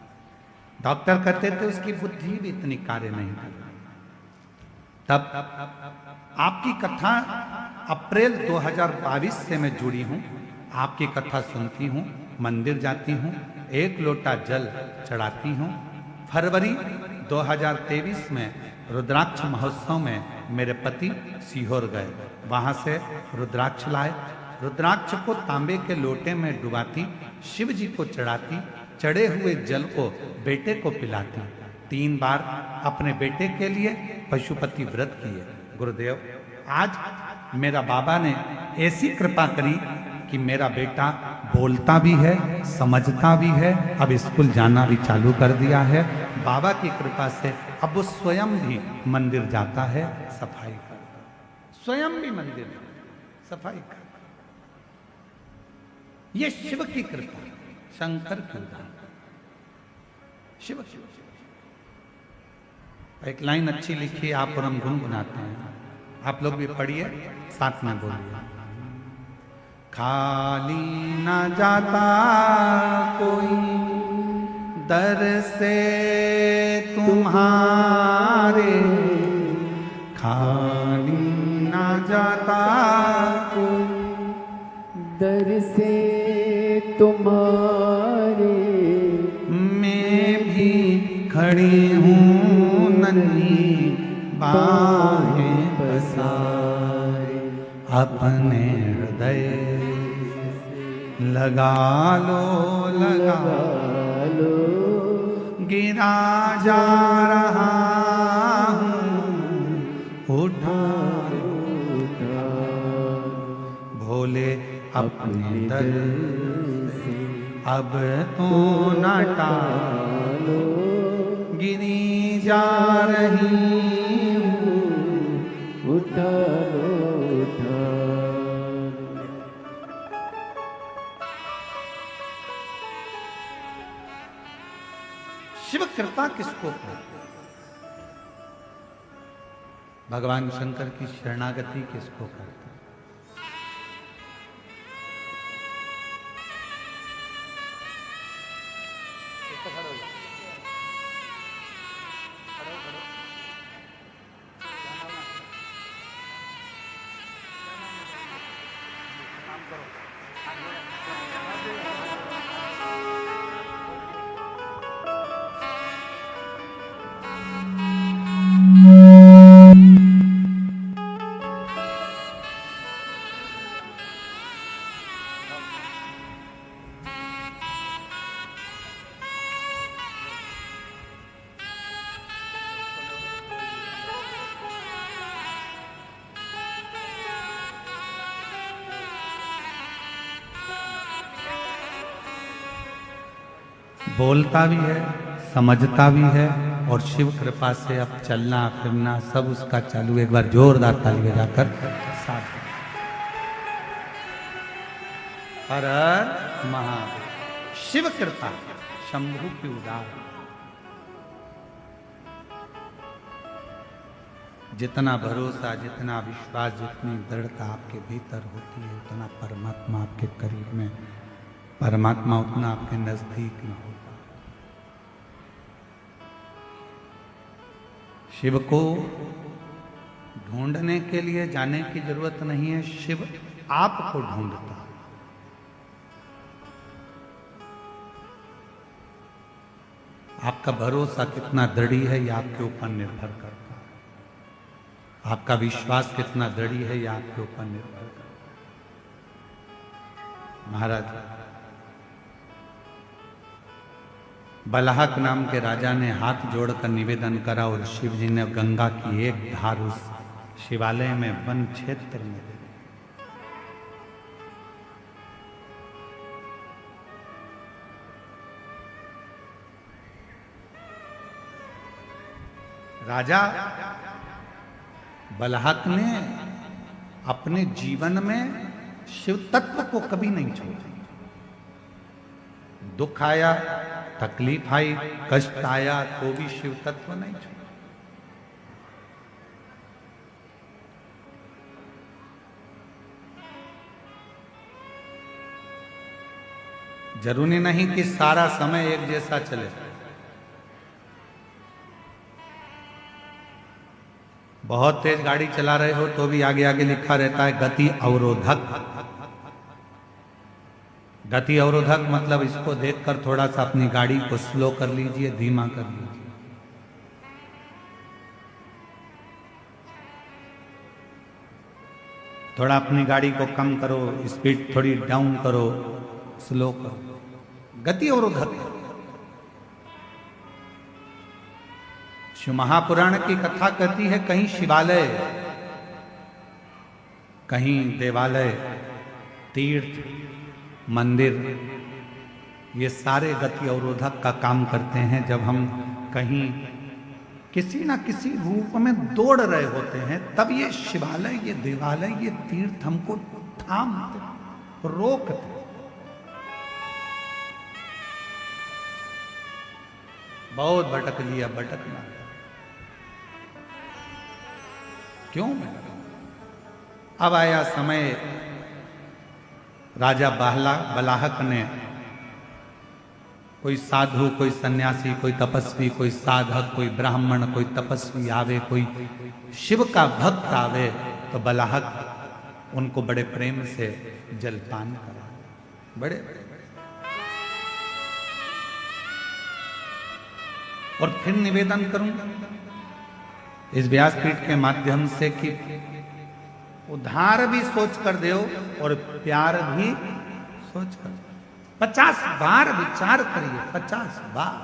डॉक्टर कहते थे उसकी बुद्धि भी इतनी कार्य नहीं कर रही। तब आपकी कथा अप्रैल 2022 से मैं जुड़ी हूँ, आपकी कथा सुनती हूँ, मंदिर जाती हूँ, एक लोटा जल चढ़ाती हूँ। फरवरी 2023 में रुद्राक्ष महोत्सव में मेरे पति सीहोर गए, वहां से रुद्राक्ष लाए। रुद्राक्ष को तांबे के लोटे में डुबाती, शिव जी को चढ़ाती, चढ़े हुए जल को बेटे को पिलाती। 3 बार अपने बेटे के लिए पशुपति व्रत किए। गुरुदेव, आज मेरा बाबा ने ऐसी कृपा करी कि मेरा बेटा बोलता भी है, समझता भी है, अब स्कूल जाना भी चालू कर दिया है। बाबा की कृपा से अब वो स्वयं भी मंदिर जाता है, सफाई करता, स्वयं भी मंदिर सफाई करता। ये शिव की कृपा, शंकर की उदाहरण। शिव एक लाइन अच्छी लिखी आप और हम गुनगुनाते हैं। आप लोग भी पढ़िए, साथ में बोलिए। खाली न जाता कोई दर से तुम्हारे, खाली न जाता दर से तुम्हारे, मैं भी खड़ी हूँ नन्ही बाहें पसारे, अपने हृदय लगा लो लगा लो, गिरा जा रहा हूँ उठा उठा भोले अपने दर से अब तो न टालो, गिरी जा रही हूँ उठा लो उठा। शिव कृपा किसको कहते हैं? भगवान शंकर की शरणागति किसको कहते हैं? बोलता भी है, समझता भी है, और शिव कृपा से अब चलना फिरना सब उसका चालू। एक बार जोरदार ताली बजाकर साथ। हर हर महादेव। शिव कृपा शंभु की उदार। जितना भरोसा, जितना विश्वास, जितनी दृढ़ता आपके भीतर होती है, उतना परमात्मा आपके करीब में, परमात्मा उतना आपके नजदीक में होगा। शिव को ढूंढने के लिए जाने की जरूरत नहीं है, शिव आपको ढूंढता है। आपका भरोसा कितना दृढ़ है यह आपके ऊपर निर्भर करता है। आपका विश्वास कितना दृढ़ है यह आपके ऊपर निर्भर करता है। महाराज बलहक नाम के राजा ने हाथ जोड़कर निवेदन करा और शिव जी ने गंगा की एक धार उस शिवालय में वन क्षेत्र में दे दी। राजा बलहक ने अपने जीवन में शिव तत्व को कभी नहीं छोड़ा। दुख आया, तकलीफ आई, कष्ट आया, तो भी शिव तत्व नहीं छोड़ा। जरूरी नहीं कि सारा समय एक जैसा चले। बहुत तेज गाड़ी चला रहे हो तो भी आगे आगे लिखा रहता है गति अवरोधक। गति अवरोधक मतलब इसको देखकर थोड़ा सा अपनी गाड़ी को स्लो कर लीजिए, धीमा कर लीजिए। थोड़ा अपनी गाड़ी को कम करो, स्पीड थोड़ी डाउन करो, स्लो करो। गति अवरोधक। शिव महापुराण की कथा कहती है कहीं शिवालय, कहीं देवालय, तीर्थ, मंदिर, ये सारे गति अवरोधक का काम करते हैं। जब हम कहीं किसी ना किसी रूप में दौड़ रहे होते हैं तब ये शिवालय, ये देवालय, ये तीर्थ हमको थामते, रोकते। बहुत भटक लिया, भटकना क्यों मैं? अब आया समय, राजा बलाहक ने कोई साधु, कोई सन्यासी, कोई तपस्वी, कोई साधक, कोई ब्राह्मण, कोई तपस्वी आवे, कोई शिव का भक्त आवे, तो बलाहक उनको बड़े प्रेम से जलपान करा, बड़े और फिर निवेदन करूं इस व्यासपीठ के माध्यम से कि उधार भी सोच कर दो और प्यार भी सोच कर, 50 बार विचार करिए, 50 बार,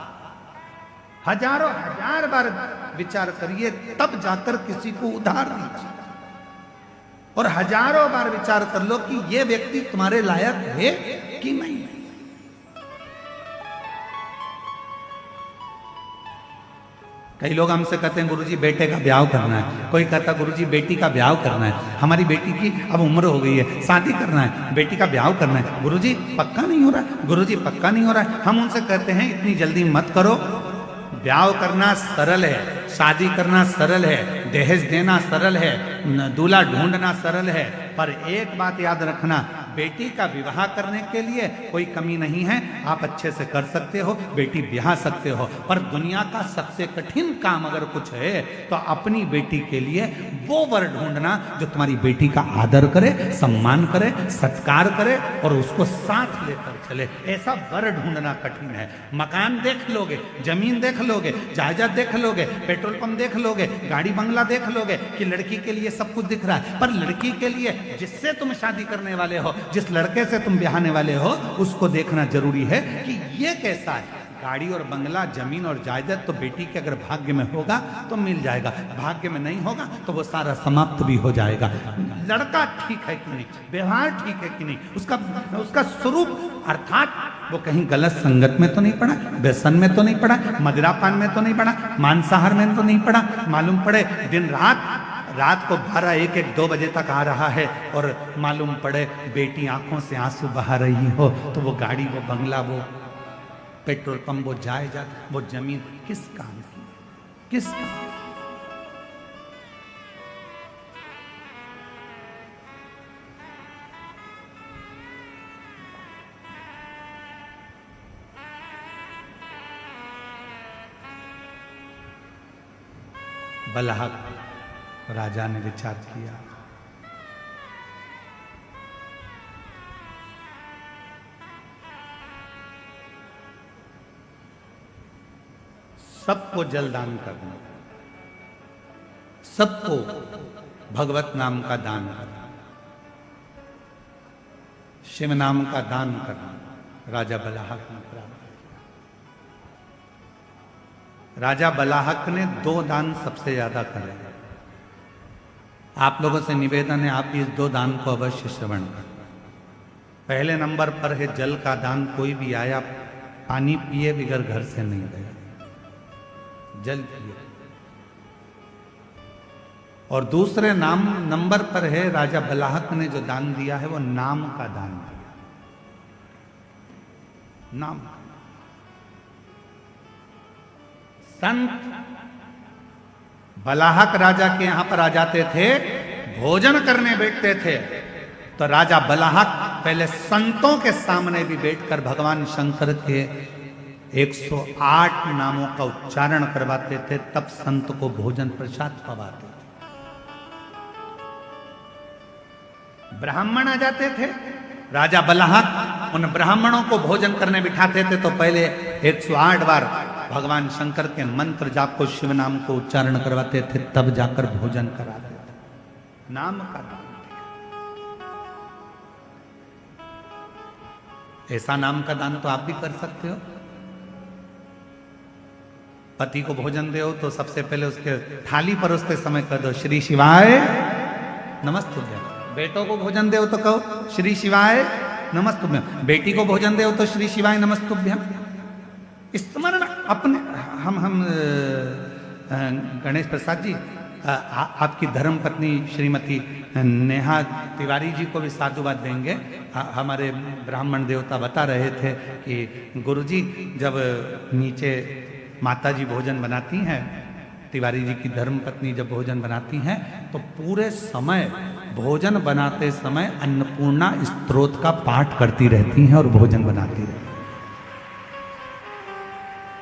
हजारों हजार बार विचार करिए, तब जाकर किसी को उधार दीजिए। और हजारों बार विचार कर लो कि ये व्यक्ति तुम्हारे लायक है कि नहीं। कई लोग हमसे कहते हैं गुरुजी बेटे का ब्याह करना है, कोई कहता गुरुजी बेटी का ब्याह करना है, हमारी बेटी की अब उम्र हो गई है, शादी करना है, बेटी का ब्याह करना है, गुरुजी पक्का नहीं हो रहा है, गुरुजी पक्का नहीं हो रहा है। हम उनसे कहते हैं इतनी जल्दी मत करो, ब्याह करना सरल है, शादी करना सरल है, दहेज देना सरल है, दूल्हा ढूंढना सरल है, पर एक बात याद रखना, बेटी का विवाह करने के लिए कोई कमी नहीं है, आप अच्छे से कर सकते हो, बेटी ब्याह सकते हो, पर दुनिया का सबसे कठिन काम अगर कुछ है तो अपनी बेटी के लिए वो वर ढूंढना जो तुम्हारी बेटी का आदर करे, सम्मान करे, सत्कार करे और उसको साथ लेकर चले। ऐसा वर ढूंढना कठिन है। मकान देख लोगे, जमीन देख लोगे, जायदाद देख लोगे, पेट्रोल पंप देख लोगे, गाड़ी बंगला देख लोगे कि लड़की के लिए सब कुछ दिख रहा है, पर लड़की के लिए जिससे तुम शादी करने वाले हो, जिस लड़के से तुम ब्याहने वाले हो, उसको देखना जरूरी है कि ये कैसा है। गाड़ी और बंगला, जमीन और जायदाद तो बेटी के अगर भाग्य में होगा तो मिल जाएगा, भाग्य में नहीं होगा तो वो सारा समाप्त भी हो जाएगा। लड़का ठीक है कि नहीं, व्यवहार ठीक है कि नहीं, उसका स्वरूप अर्थात वो कहीं गलत संगत में तो नहीं पड़ा, व्यसन में तो नहीं पड़ा, मदिरापान में तो नहीं पड़ा, मांसाहार में तो नहीं पड़ा, मालूम पड़े दिन रात को 12, 1, 2 बजे तक आ रहा है और मालूम पड़े बेटी आंखों से आंसू बहा रही हो, तो वो गाड़ी, वो बंगला, वो पेट्रोल पंप, वो जायदाद, वो जमीन किस काम की, किस काम? बलाहक राजा ने विचार किया, सबको जलदान करना, सबको भगवत नाम का दान करना, शिव नाम का दान करना राजा बलाहक ने प्रारंभ किया। राजा बलाहक ने 2 दान सबसे ज्यादा करे। आप लोगों से निवेदन है, आप इस 2 दान को अवश्य श्रवण करें। पहले नंबर पर है जल का दान। कोई भी आया पानी पिए बगैर घर से नहीं गया, जल पिए। और दूसरे नंबर पर है राजा बलाहक ने जो दान दिया है वो नाम का दान दिया। नाम, संत बलाहक राजा के यहां पर आ जाते थे, भोजन करने बैठते थे, तो राजा बलाहक पहले संतों के सामने भी बैठकर भगवान शंकर के 108 नामों का उच्चारण करवाते थे, तब संत को भोजन प्रसाद पवाते थे। ब्राह्मण आ जाते थे, राजा बलाहक उन ब्राह्मणों को भोजन करने बिठाते थे, तो पहले 108 बार भगवान शंकर के मंत्र जाप को, शिव नाम को उच्चारण करवाते थे, तब जाकर भोजन कराते थे। नाम का दान। ऐसा नाम का दान तो आप भी कर सकते हो। पति को भोजन दो तो सबसे पहले उसके थाली पर उसके समय कह दो श्री शिवाय नमस्तुभ्यं। बेटों को भोजन दो तो कहो श्री शिवाय नमस्तुभ्यं। बेटी को भोजन दो तो श्री शिवाय नमस्तुभ्यं। स्मरण अपने हम गणेश प्रसाद जी, आपकी धर्म पत्नी श्रीमती नेहा तिवारी जी को भी साधुवाद देंगे। हमारे ब्राह्मण देवता बता रहे थे कि गुरुजी जब नीचे माता जी भोजन बनाती हैं, तिवारी जी की धर्म पत्नी जब भोजन बनाती हैं, तो पूरे समय भोजन बनाते समय अन्नपूर्णा स्तोत्र का पाठ करती रहती हैं और भोजन बनाती रहती हैं।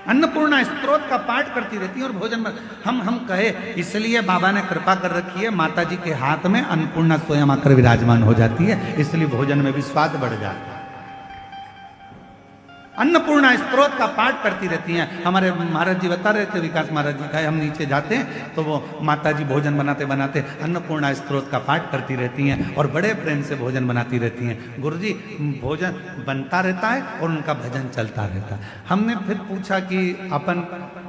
अन्नपूर्णा स्तोत्र का पाठ करती रहती है और भोजन हम कहे, इसलिए बाबा ने कृपा कर रखी है, माता जी के हाथ में अन्नपूर्णा स्वयं आकर विराजमान हो जाती है, इसलिए भोजन में भी स्वाद बढ़ जाता है। अन्नपूर्णा स्तोत्र का पाठ करती रहती हैं। हमारे महाराज जी बता रहे थे, विकास महाराज जी का, हम नीचे जाते हैं तो वो माता जी भोजन बनाते बनाते अन्नपूर्णा स्तोत्र का पाठ करती रहती हैं और बड़े प्रेम से भोजन बनाती रहती हैं। गुरुजी भोजन बनता रहता है और उनका भजन चलता रहता है। हमने फिर पूछा कि अपन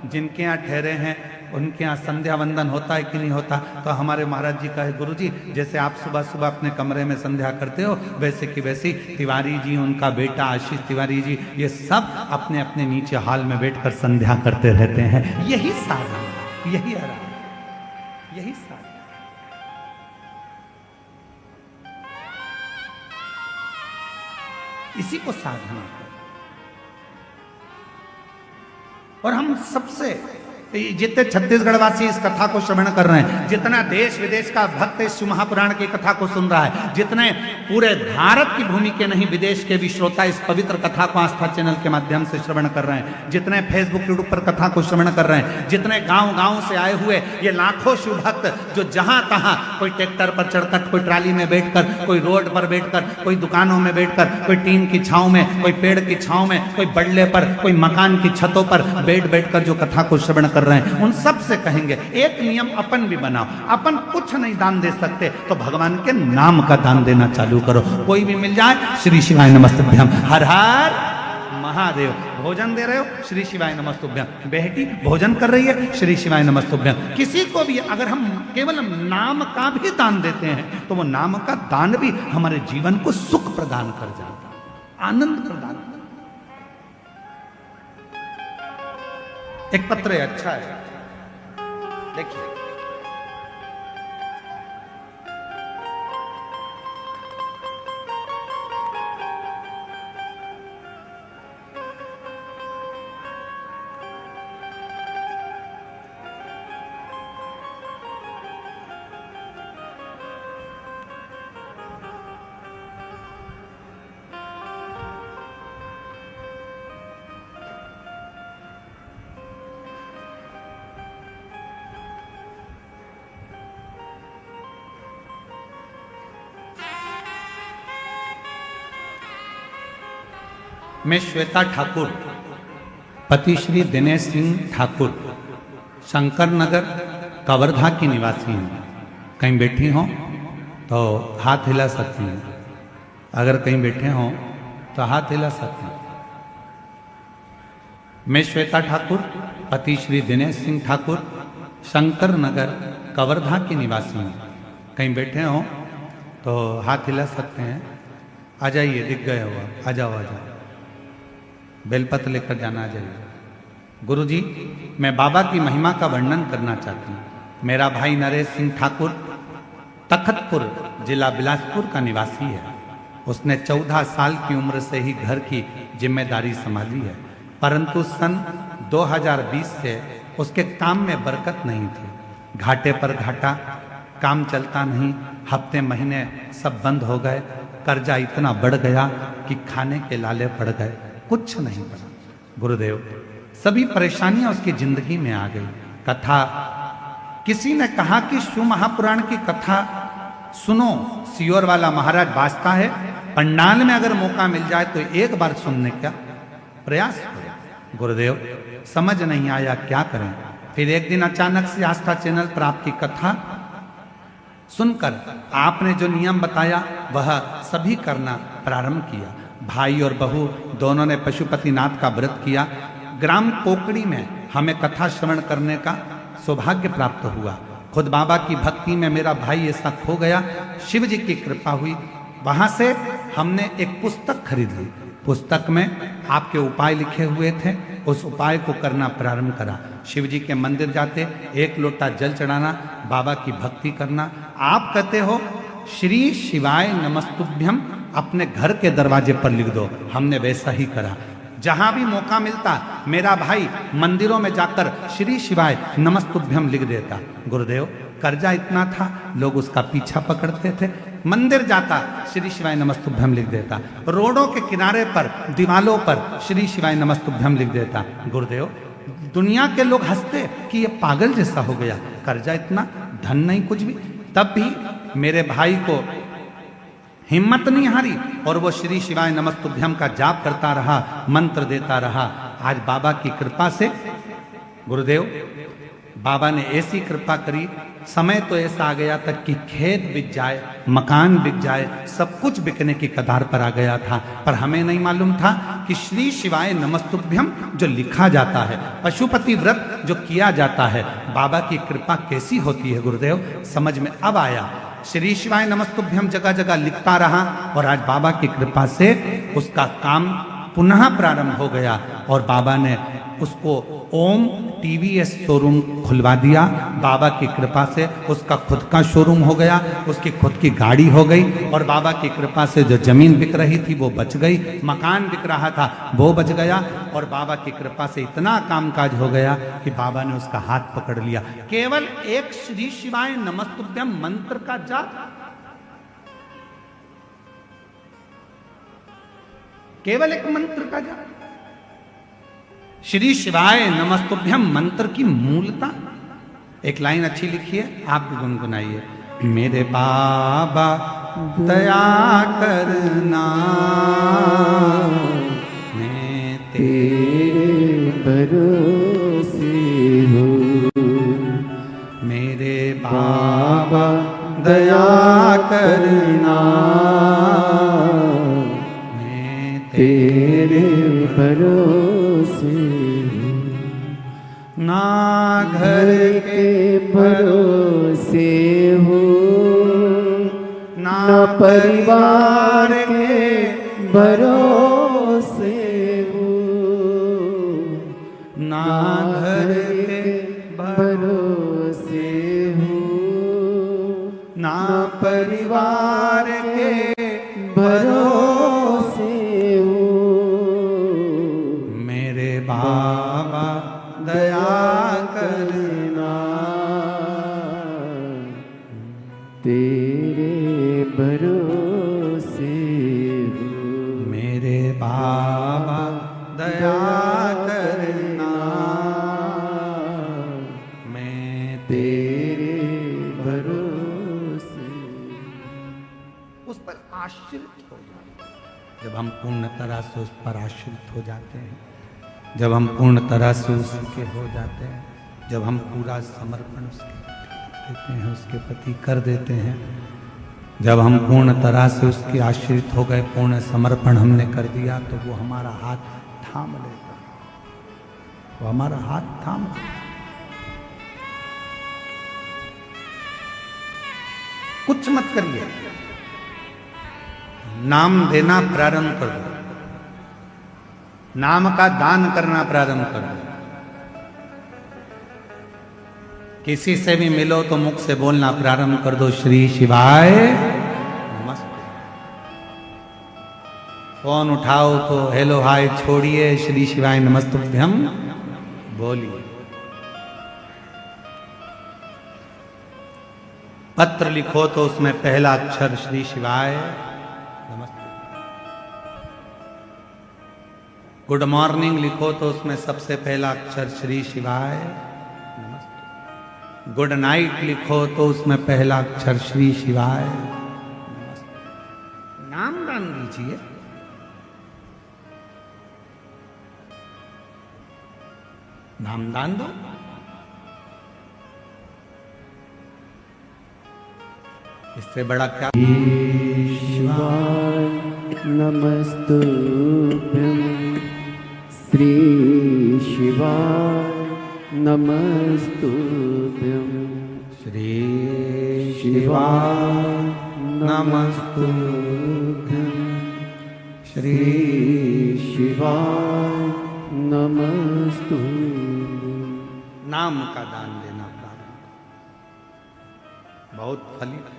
जिनके यहाँ ठहरे हैं उनके यहाँ संध्या वंदन होता है कि नहीं होता? तो हमारे महाराज जी कहे, गुरुजी जैसे आप सुबह सुबह अपने कमरे में संध्या करते हो वैसे की वैसी तिवारी जी, उनका बेटा आशीष तिवारी जी, ये सब अपने अपने नीचे हॉल में बैठकर संध्या करते रहते हैं। यही साधना, यही आराम, यही साधना। इसी को साधना। और हम सबसे जितने छत्तीसगढ़ वासी इस कथा को श्रवण कर रहे हैं, जितना देश विदेश का भक्त इस शिव महापुराण की कथा को सुन रहा है, जितने पूरे भारत की भूमि के नहीं विदेश के भी श्रोता इस पवित्र कथा को आस्था चैनल के माध्यम से श्रवण कर रहे हैं, जितने फेसबुक यूट्यूब पर कथा को श्रवण कर रहे हैं, जितने गांव गांव से आए हुए ये लाखों शिव भक्त जो जहां तहां, कोई ट्रैक्टर पर चढ़कर, कोई ट्राली में बैठकर, कोई रोड पर बैठकर, कोई दुकानों में बैठकर, कोई टीन की छांव में, कोई पेड़ की छांव में, कोई बल्ले पर, कोई मकान की छतों पर बैठकर जो कथा को श्रवण कर रहे हैं, उन सब से कहेंगे एक नियम अपन भी बनाओ। अपन कुछ नहीं दान दे सकते तो भगवान के नाम का दान देना चालू करो। कोई भी मिल जाए, श्री शिवाय नमस्तुभ्यम, हर हर महादेव। भोजन दे रहे हो, श्री शिवाय नमस्तुभ्यम। बेटी भोजन कर रही है, श्री शिवाय नमस्तुभ्यम। किसी को भी अगर हम केवल नाम का भी दान देते हैं तो वो नाम का दान भी हमारे जीवन को सुख प्रदान कर जाता है, आनंद प्रदान कर। एक पत्र है, अच्छा है, देखिए। मैं श्वेता ठाकुर, पति श्री दिनेश सिंह ठाकुर, शंकर नगर कवर्धा की निवासी हूँ। कहीं बैठी हों तो हाथ हिला सकती हैं, अगर कहीं बैठे हों तो हाथ हिला सकते हैं। मैं श्वेता ठाकुर, पति श्री दिनेश सिंह ठाकुर, शंकर नगर कवर्धा की निवासी हूँ। कहीं बैठे हों तो हाथ हिला सकते हैं। आ जाइए, दिख गए हुआ, आ जाओ आ जाओ। बेलपत्र लेकर जाना, आ जाइए। गुरुजी, मैं बाबा की महिमा का वर्णन करना चाहती हूँ। मेरा भाई नरेश सिंह ठाकुर तखतपुर जिला बिलासपुर का निवासी है। उसने 14 साल की उम्र से ही घर की जिम्मेदारी संभाली है, परंतु सन 2020 से उसके काम में बरकत नहीं थी। घाटे पर घाटा, काम चलता नहीं, हफ्ते महीने सब बंद हो गए। कर्जा इतना बढ़ गया कि खाने के लाले पड़ गए, कुछ नहीं बना। गुरुदेव, सभी परेशानियां उसकी जिंदगी में आ गई। कथा, किसी ने कहा कि शिव महापुराण की कथा सुनो, सियोर वाला महाराज बाजता है, पंडाल में अगर मौका मिल जाए तो एक बार सुनने का प्रयास करें। गुरुदेव, समझ नहीं आया क्या करें। फिर एक दिन अचानक से आस्था चैनल पर आपकी कथा सुनकर आपने जो नियम बताया वह सभी करना प्रारंभ किया। भाई और बहू दोनों ने पशुपतिनाथ का व्रत किया। ग्राम कोकड़ी में हमें कथा श्रवण करने का सौभाग्य प्राप्त हुआ। खुद बाबा की भक्ति में मेरा भाई ऐसा खो गया, शिव जी की कृपा हुई। वहां से हमने एक पुस्तक खरीद ली। पुस्तक में आपके उपाय लिखे हुए थे, उस उपाय को करना प्रारंभ करा। शिव जी के मंदिर जाते, एक लोटा जल चढ़ाना, बाबा की भक्ति करना। आप कहते हो श्री शिवाय नमस्तुभ्यम अपने घर के दरवाजे पर लिख दो, हमने वैसा ही करा। जहां भी मौका मिलता मेरा भाई मंदिरों में जाकर श्री शिवाय नमस्तुभ्यम लिख देता। गुरुदेव, कर्जा इतना था, लोग उसका पीछा पकड़ते थे। मंदिर जाता, श्री शिवाय नमस्तुभ्यम लिख देता। रोडों के किनारे पर, दीवालों पर श्री शिवाय नमस्तुभ्यम लिख देता। गुरुदेव, दुनिया के लोग हंसते कि ये पागल जैसा हो गया, कर्जा इतना, धन नहीं कुछ भी। तब भी मेरे भाई को हिम्मत नहीं हारी और वो श्री शिवाय नमस्तुभ्यम का जाप करता रहा, मंत्र देता रहा। आज बाबा की कृपा से, गुरुदेव बाबा ने ऐसी कृपा करी, समय तो ऐसा आ गया तक कि खेत बिक जाए, मकान बिक जाए, सब कुछ बिकने की कगार पर आ गया था। पर हमें नहीं मालूम था कि श्री शिवाय नमस्तुभ्यम जो लिखा जाता है, पशुपति व्रत जो किया जाता है, बाबा की कृपा कैसी होती है। गुरुदेव समझ में अब आया। श्री शिवाय नमस्तुभ्यम जगह जगह लिखता रहा और आज बाबा की कृपा से उसका काम पुनः प्रारंभ हो गया और बाबा ने उसको ओम टीवीएस शोरूम खुलवा दिया। बाबा की कृपा से उसका खुद का शोरूम हो गया, उसकी खुद की गाड़ी हो गई और बाबा की कृपा से जो जमीन बिक रही थी वो बच गई, मकान बिक रहा था वो बच गया और बाबा की कृपा से इतना कामकाज हो गया कि बाबा ने उसका हाथ पकड़ लिया। केवल एक श्री शिवाय नमस्तुभ्यम मंत्र का जाप, केवल एक मंत्र का जाप। श्री शिवाय नमस्तुभ्यम मंत्र की मूलता, एक लाइन अच्छी लिखी है, आप भी गुनगुनाइए। मेरे बाबा दया करना, मैं तेरे भरोसे हूँ। मेरे बाबा दया करना, मैं तेरे भरोसे हूँ। ना घर के भरोसे हूँ, ना परिवार के भरोसे हूँ, ना घर के भरोसे हूँ, ना परिवार के भरोसे हूँ। मेरे बाबा दया करना, तेरे भरोसे हूँ। मेरे बाबा दया करना, मैं तेरे भरोसे। उस पर आश्रित हो जाते। जब हम पूर्ण तरह से उस पर आश्रित हो जाते हैं, जब हम पूर्ण तरह से उसके हो जाते हैं, जब हम पूरा समर्पण उसके देते हैं, उसके प्रति कर देते हैं, जब हम पूर्ण तरह से उसके आश्रित हो गए, पूर्ण समर्पण हमने कर दिया, तो वो हमारा हाथ थाम लेगा, वो हमारा हाथ थाम लेगा। कुछ मत करिए, नाम देना प्रारंभ कर दो, नाम का दान करना प्रारंभ कर दो। किसी से भी मिलो तो मुख से बोलना प्रारंभ कर दो, श्री शिवाय नमस्ते। फोन उठाओ तो हेलो हाय छोड़िए, श्री शिवाय नमस्तुभ्यम बोलिए। पत्र लिखो तो उसमें पहला अक्षर श्री शिवाय नमस्ते। गुड मॉर्निंग लिखो तो उसमें सबसे पहला अक्षर श्री शिवाय नमस्ते। गुड नाइट लिखो तो उसमें पहला अक्षर श्री शिवाय नमस्ते। नाम दान दीजिए, नाम दान दो। इससे बड़ा क्या। शिवाय नमस्तुभ्यं, श्री शिवाय नमस्तुभ्यं, श्री शिवाय नमस्तुभ्यं, श्री शिवाय नमस्तुभ्यं। नाम का दान देना प्रारंभ, बहुत फलित है।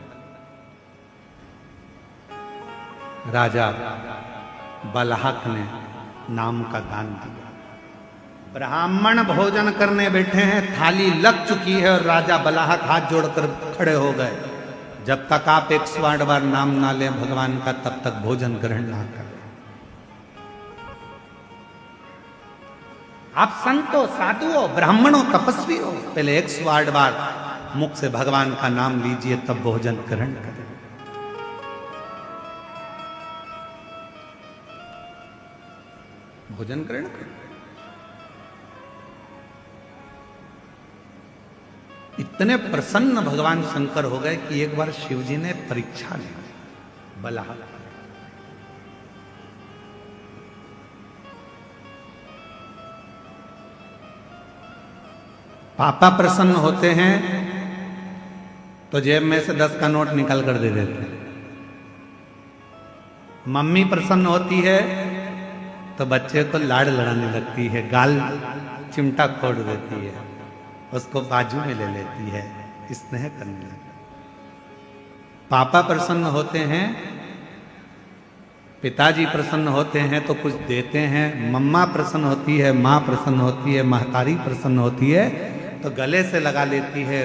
राजा बलहक ने नाम का दान दिया। ब्राह्मण भोजन करने बैठे हैं, थाली लग चुकी है और राजा बलाहक हाथ जोड़कर खड़े हो गए। जब तक आप 108 बार नाम ना लें भगवान का, तब तक भोजन ग्रहण ना करें। आप संतो, साधुओं, ब्राह्मणों, तपस्वी हो, पहले 108 बार मुख से भगवान का नाम लीजिए, तब भोजन ग्रहण करें। भोजन ग्रहण करें। इतने प्रसन्न भगवान शंकर हो गए कि एक बार शिव जी ने परीक्षा ली बलाहक। पापा प्रसन्न होते हैं तो जेब में से 10 का नोट निकाल कर दे देते हैं। मम्मी प्रसन्न होती है तो बच्चे को लाड़ लड़ाने लगती है, गाल चिमटा खोड़ देती है, उसको बाजू में ले लेती है, स्नेह करने लगती। पापा प्रसन्न होते हैं, पिताजी प्रसन्न होते हैं तो कुछ देते हैं। मम्मा प्रसन्न होती है, माँ प्रसन्न होती है, महतारी प्रसन्न होती है तो गले से लगा लेती है,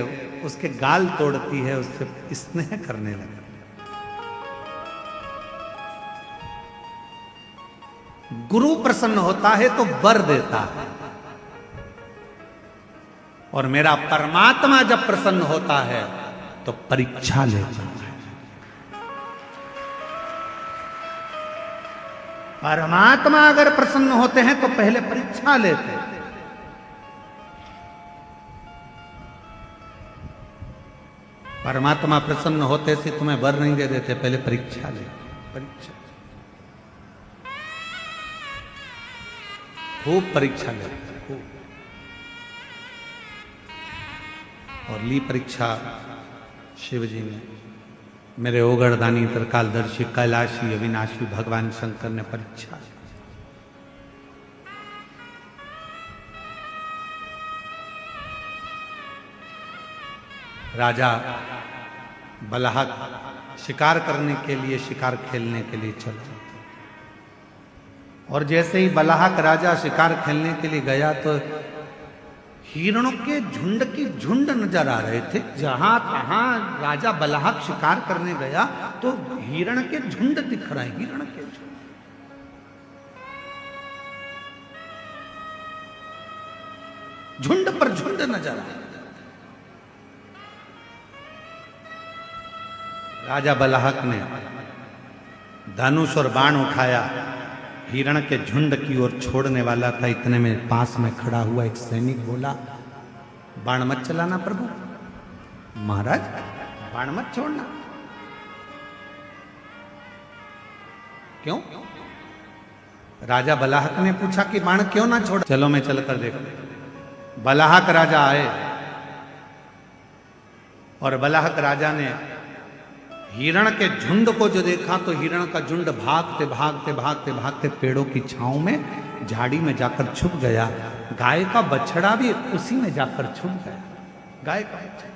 उसके गाल तोड़ती है, उससे स्नेह करने लगती है। गुरु प्रसन्न होता है तो वर देता है, और मेरा परमात्मा जब प्रसन्न होता है तो परीक्षा लेता है। परमात्मा अगर प्रसन्न होते हैं तो पहले परीक्षा लेते हैं। परमात्मा प्रसन्न होते से तुम्हें वर नहीं दे देते, पहले परीक्षा लेते। परीक्षा, खूब परीक्षा लेते, खूब। और ली परीक्षा शिव जी ने, मेरे ओगरदानी त्रिकालदर्शी कैलाशी अविनाशी भगवान शंकर ने परीक्षा। राजा बलाहक शिकार करने के लिए, शिकार खेलने के लिए चला, और जैसे ही बलाहक राजा शिकार खेलने के लिए गया तो हिरणों के झुंड की झुंड नजर आ रहे थे। जहां तहां राजा बलाहक शिकार करने गया तो हिरण के झुंड दिख रहे हैं, हिरण के झुंड। झुंड पर झुंड नजर आ रहे। राजा बलाहक ने धनुष और बाण उठाया, हिरण के झुंड की ओर छोड़ने वाला था। इतने में पास में खड़ा हुआ एक सैनिक बोला, बाण मत चलाना प्रभु, महाराज बाण मत छोड़ना। क्यों? राजा बलाहक ने पूछा कि बाण क्यों ना छोड़। चलो मैं चलकर देखो। बलाहक राजा आए और बलाहक राजा ने हिरण के झुंड को जो देखा तो हिरण का झुंड भागते भागते भागते भागते पेड़ों की छांव में, झाड़ी में जाकर छुप गया। गाय का बछड़ा भी उसी में जाकर छुप गया। गाय का बछड़ा।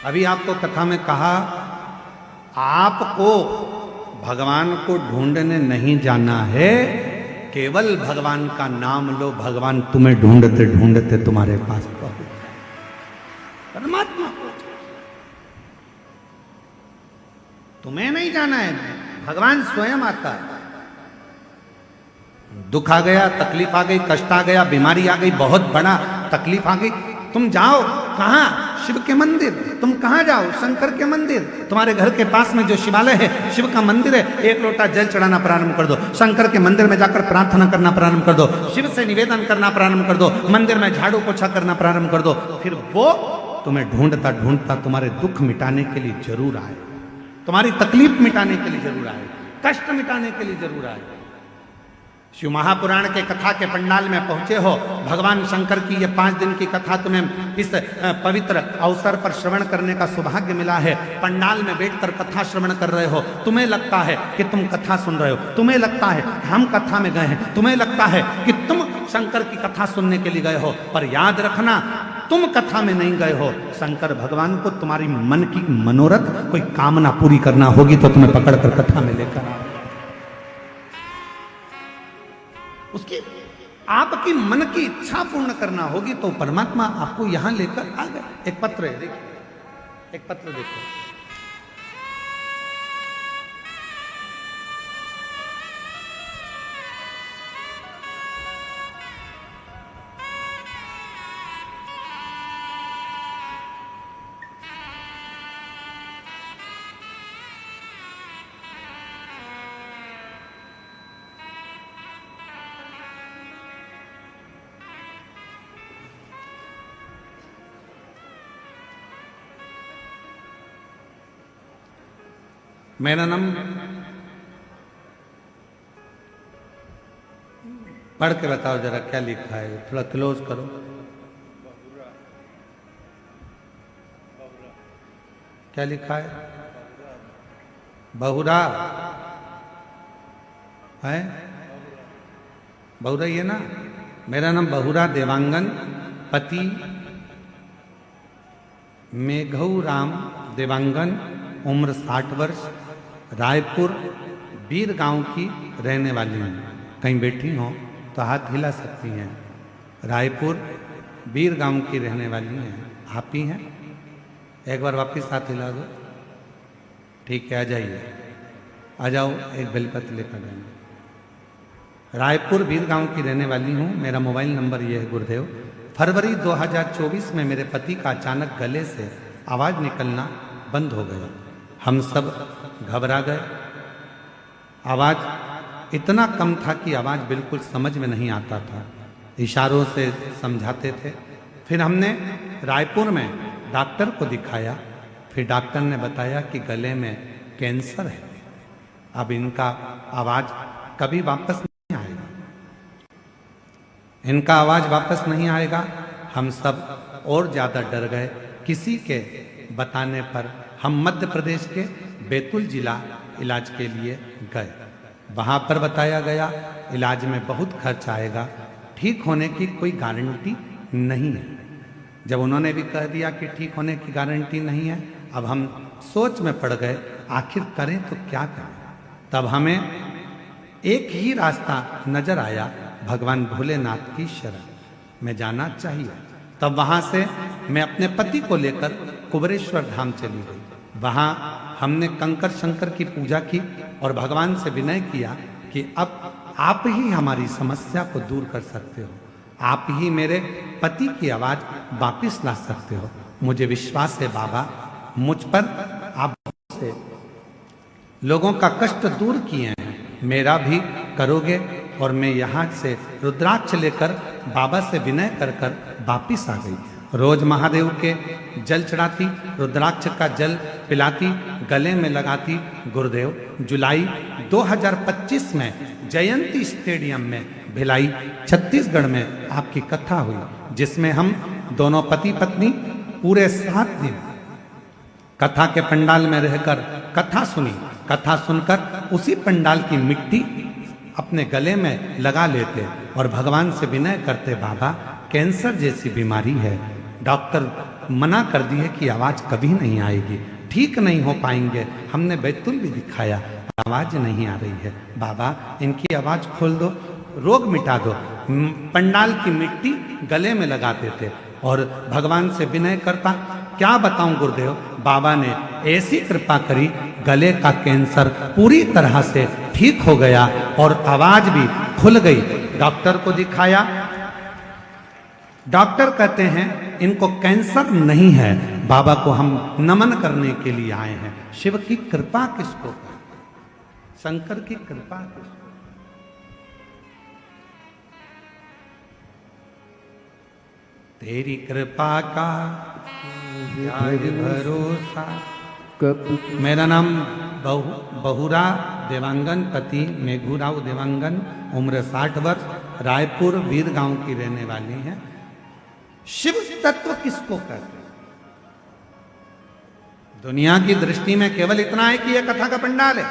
अभी आपको कथा में कहा, आपको भगवान को ढूंढने नहीं जाना है, केवल भगवान का नाम लो, भगवान तुम्हें ढूंढते ढूंढते तुम्हारे पास पहुंच। परमात्मा को तुम्हें नहीं जाना है, भगवान स्वयं आता है। दुख आ गया, तकलीफ आ गई, कष्ट आ गया, बीमारी आ गई, बहुत बड़ा तकलीफ आ गई, तुम जाओ कहां? शिव के मंदिर। तुम कहां जाओ? शंकर के मंदिर। तुम्हारे घर के पास में जो शिवालय है, शिव का मंदिर है, एक लोटा जल चढ़ाना प्रारंभ कर दो। शंकर के मंदिर में जाकर प्रार्थना करना प्रारंभ कर दो, शिव से निवेदन करना प्रारंभ कर दो, मंदिर में झाड़ू पोछा करना प्रारंभ कर दो। फिर वो तुम्हें ढूंढता ढूंढता तुम्हारे दुख मिटाने के लिए जरूर आए, तुम्हारी तकलीफ मिटाने के लिए जरूर आए, कष्ट मिटाने के लिए जरूर आए। शिव महापुराण के कथा के पंडाल में पहुंचे हो, भगवान शंकर की ये 5 दिन की कथा तुम्हें इस पवित्र अवसर पर श्रवण करने का सौभाग्य मिला है। पंडाल में बैठकर कथा श्रवण कर रहे हो, तुम्हें लगता है कि तुम कथा सुन रहे हो, तुम्हें लगता है हम कथा में गए हैं, तुम्हें लगता है कि तुम शंकर की कथा सुनने के लिए गए हो, पर याद रखना तुम कथा में नहीं गए हो। शंकर भगवान को तुम्हारी मन की मनोरथ, कोई कामना पूरी करना होगी तो तुम्हें पकड़कर कथा में लेकर आओ। उसकी आपकी मन की इच्छा पूर्ण करना होगी तो परमात्मा आपको यहां लेकर आ गए। एक पत्र है, देखिए, एक पत्र देखो। मेरा नाम पढ़ के बताओ जरा क्या लिखा है, थोड़ा क्लोज करो। क्या लिखा है? बहुरा है, बहुरा ये ना। मेरा नाम बहुरा देवांगन, पति मेघऊ राम देवांगन, उम्र 60 वर्ष, रायपुर बीर गांव की रहने वाली हैं। कहीं बैठी हो तो हाथ हिला सकती हैं। रायपुर बीर गांव की रहने वाली हैं। आप ही हैं? एक बार वापस हाथ हिला दो। ठीक है, आ जाइए, आ जाओ, एक बेलपत्र लेकर जाएंगे। रायपुर बीर गांव की रहने वाली हूँ। मेरा मोबाइल नंबर ये है गुरुदेव। फरवरी 2024 में मेरे पति का अचानक गले से आवाज़ निकलना बंद हो गया। हम सब घबरा गए। आवाज़ इतना कम था कि आवाज़ बिल्कुल समझ में नहीं आता था। इशारों से समझाते थे। फिर हमने रायपुर में डॉक्टर को दिखाया। फिर डॉक्टर ने बताया कि गले में कैंसर है। अब इनका आवाज़ कभी वापस नहीं आएगा। इनका आवाज़ वापस नहीं आएगा। हम सब और ज़्यादा डर गए। किसी के बताने पर हम मध्य प्रदेश के बैतूल जिला इलाज के लिए गए। वहाँ पर बताया गया इलाज में बहुत खर्च आएगा, ठीक होने की कोई गारंटी नहीं है। जब उन्होंने भी कह दिया कि ठीक होने की गारंटी नहीं है, अब हम सोच में पड़ गए आखिर करें तो क्या करें। तब हमें एक ही रास्ता नजर आया, भगवान भोलेनाथ की शरण में जाना चाहिए। तब वहाँ से मैं अपने पति को लेकर कुबरेश्वर धाम चली गई। वहाँ हमने कंकर शंकर की पूजा की और भगवान से विनय किया कि अब आप ही हमारी समस्या को दूर कर सकते हो, आप ही मेरे पति की आवाज़ वापिस ला सकते हो। मुझे विश्वास है बाबा, मुझ पर आप से लोगों का कष्ट दूर किए हैं, मेरा भी करोगे। और मैं यहाँ से रुद्राक्ष लेकर बाबा से विनय कर कर वापिस आ गई। रोज महादेव के जल चढ़ाती, रुद्राक्ष का जल पिलाती, गले में लगाती। गुरुदेव जुलाई 2025 में जयंती स्टेडियम में भिलाई छत्तीसगढ़ में आपकी कथा हुई, जिसमें हम दोनों पति पत्नी पूरे 7 दिन कथा के पंडाल में रहकर कथा सुनी। कथा सुनकर उसी पंडाल की मिट्टी अपने गले में लगा लेते और भगवान से विनय करते, बाबा कैंसर जैसी बीमारी है, डॉक्टर मना कर दी है कि आवाज़ कभी नहीं आएगी, ठीक नहीं हो पाएंगे। हमने बैतूल भी दिखाया, आवाज़ नहीं आ रही है। बाबा इनकी आवाज़ खोल दो, रोग मिटा दो। पंडाल की मिट्टी गले में लगाते थे और भगवान से विनय करता। क्या बताऊं गुरुदेव, बाबा ने ऐसी कृपा करी, गले का कैंसर पूरी तरह से ठीक हो गया और आवाज भी खुल गई। डॉक्टर को दिखाया, डॉक्टर कहते हैं इनको कैंसर नहीं है। बाबा को हम नमन करने के लिए आए हैं। शिव की कृपा किसको, शंकर की कृपा किसको? तेरी कृपा का याद भरोसा। मेरा नाम बहुरा देवांगन, पति मेघूराव देवांगन, उम्र 60 वर्ष, रायपुर वीर गांव की रहने वाली हैं। शिव तत्व किसको कहते हैं? दुनिया की दृष्टि में केवल इतना है कि यह कथा का पंडाल है।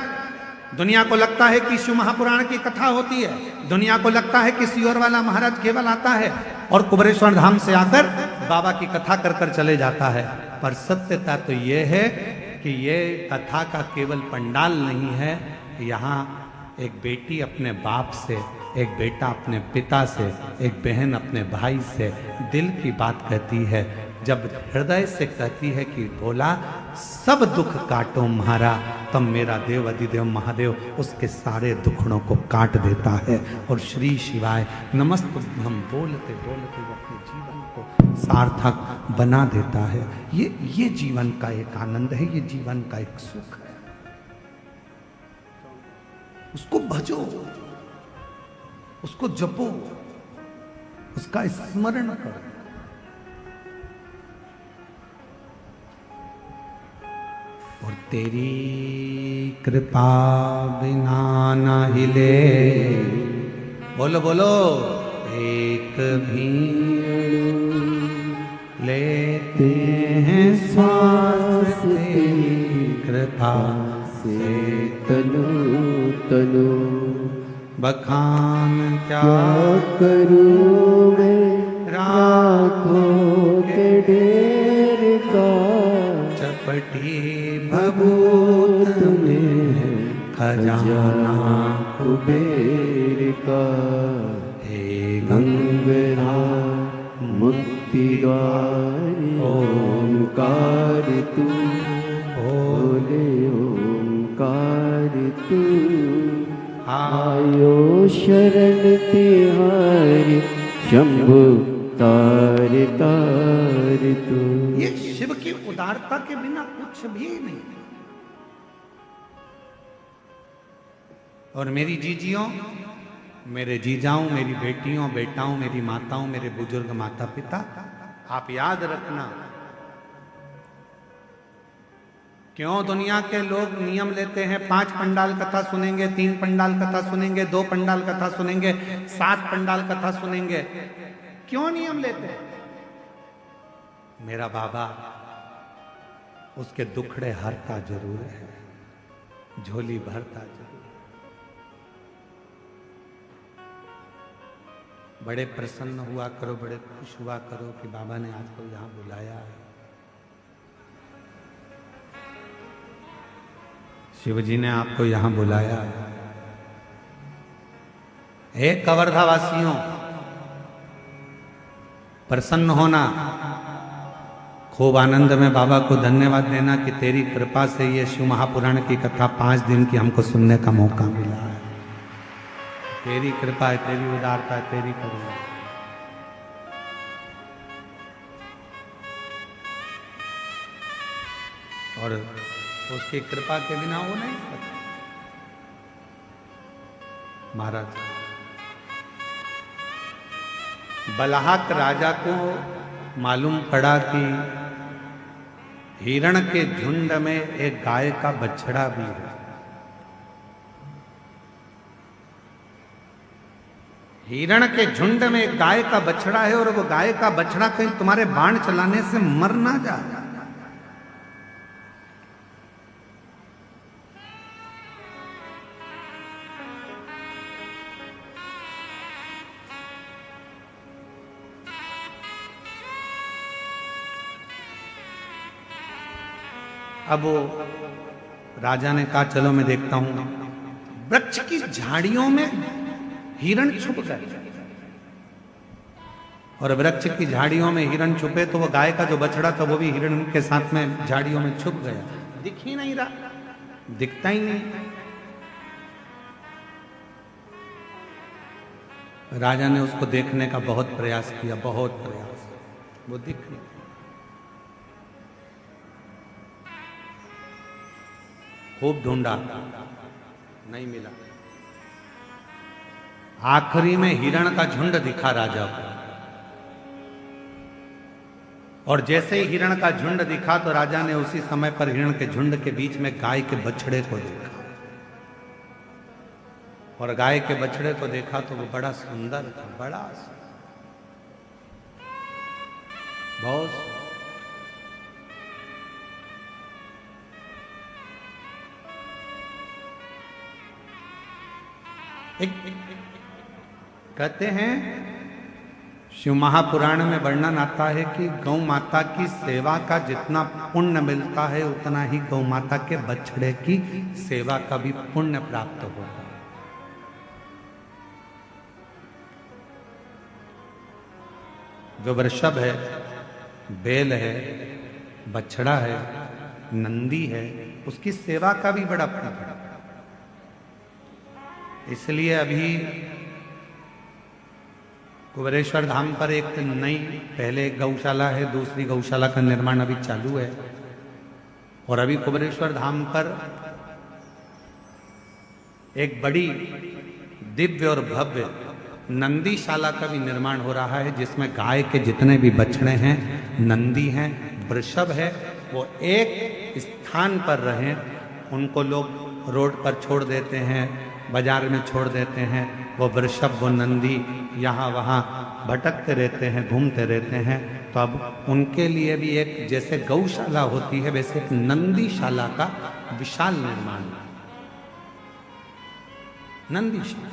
दुनिया को लगता है कि शिव महापुराण की कथा होती है। दुनिया को लगता है कि सियोर वाला महाराज केवल आता है और कुबरेश्वर धाम से आकर बाबा की कथा कर कर चले जाता है। पर सत्यता तो ये है कि ये कथा का केवल पंडाल नहीं है, यहाँ एक बेटी अपने बाप से, एक बेटा अपने पिता से, एक बहन अपने भाई से दिल की बात कहती है, जब हृदय से कहती है कि भोला सब दुख काटो म्हारा, तब मेरा देव अधिदेव महादेव उसके सारे दुखड़ों को काट देता है और श्री शिवाय नमस्तुभ्यम बोलते बोलते वो अपने जीवन को सार्थक बना देता है। ये जीवन का एक आनंद है, ये जीवन का एक सुख है। उसको भजो, उसको जपो, उसका स्मरण करो। और तेरी कृपा बिना न हिले, बोलो बोलो, एक भी लेते हैं श्वास तेरी कृपा से, तनु तनु बखान क्या करूं मैं राखों के ढेर का, चपटी भभूत में है खजाना कुबेर का, हे गंगरा मुक्ति द्वार ओंकार तू, बोले ओंकार तू, आयो शरण तिहारी शंभु तार तार तू। ये शिव की उदारता के बिना कुछ भी नहीं। और मेरी जीजियों, मेरे जीजाओं, मेरी बेटियों बेटाओं, मेरी माताओं, मेरे बुजुर्ग माता पिता, आप याद रखना, क्यों दुनिया के लोग नियम लेते हैं 5 पंडाल कथा सुनेंगे, 3 पंडाल कथा सुनेंगे, 2 पंडाल कथा सुनेंगे, 7 पंडाल कथा सुनेंगे, क्यों नियम लेते हैं? मेरा बाबा उसके दुखड़े हरता जरूर है, झोली भरता जरूर। बड़े प्रसन्न हुआ करो, बड़े खुश हुआ करो कि बाबा ने आज को यहां बुलाया है। शिव जी ने आपको यहां बुलाया है। हे कवर्धा वासियों, प्रसन्न होना, खूब आनंद में बाबा को धन्यवाद देना कि तेरी कृपा से ये शिव महापुराण की कथा 5 दिन की हमको सुनने का मौका मिला है। तेरी कृपा है, तेरी उदारता है, तेरी करुणा। और उसकी कृपा के बिना वो नहीं सकता। महाराज, बलहाक राजा को मालूम पड़ा कि हिरण के झुंड में एक गाय का बछड़ा भी है। हिरण के झुंड में एक गाय का बछड़ा है और वो गाय का बछड़ा कहीं तुम्हारे बाण चलाने से मर ना जाए। अब वो राजा ने कहा चलो मैं देखता हूं। वृक्ष की झाड़ियों में हिरण छुप गए और वृक्ष की झाड़ियों में हिरण छुपे तो वो गाय का जो बछड़ा था वो भी हिरण के साथ में झाड़ियों में छुप गया। दिख ही नहीं रहा, दिखता ही नहीं। राजा ने उसको देखने का बहुत प्रयास किया, बहुत प्रयास, वो दिख नहीं। खूब ढूंढा, नहीं मिला। आखिरी में हिरण का झुंड दिखा राजा को, और जैसे ही हिरण का झुंड दिखा तो राजा ने उसी समय पर हिरण के झुंड के बीच में गाय के बछड़े को देखा। और गाय के बछड़े को देखा तो वो बड़ा सुंदर था, बड़ा बहुत। कहते हैं शिव महापुराण में वर्णन आता है कि गौ माता की सेवा का जितना पुण्य मिलता है उतना ही गौ माता के बछड़े की सेवा का भी पुण्य प्राप्त होता है। जो वृषभ है, बैल है, बछड़ा है, नंदी है, उसकी सेवा का भी बड़ा फल है। इसलिए अभी कुबेरेश्वर धाम पर एक नई, पहले एक गौशाला है, दूसरी गौशाला का निर्माण अभी चालू है। और अभी कुबेरेश्वर धाम पर एक बड़ी दिव्य और भव्य नंदीशाला का भी निर्माण हो रहा है, जिसमें गाय के जितने भी बछड़े हैं, नंदी हैं, वृषभ है, वो एक स्थान पर रहें। उनको लोग रोड पर छोड़ देते हैं, बाजार में छोड़ देते हैं। वो वृषभ, वो नंदी यहाँ वहाँ भटकते रहते हैं, घूमते रहते हैं। तो अब उनके लिए भी एक, जैसे गौशाला होती है, वैसे एक नंदीशाला का विशाल निर्माण, नंदीशाला,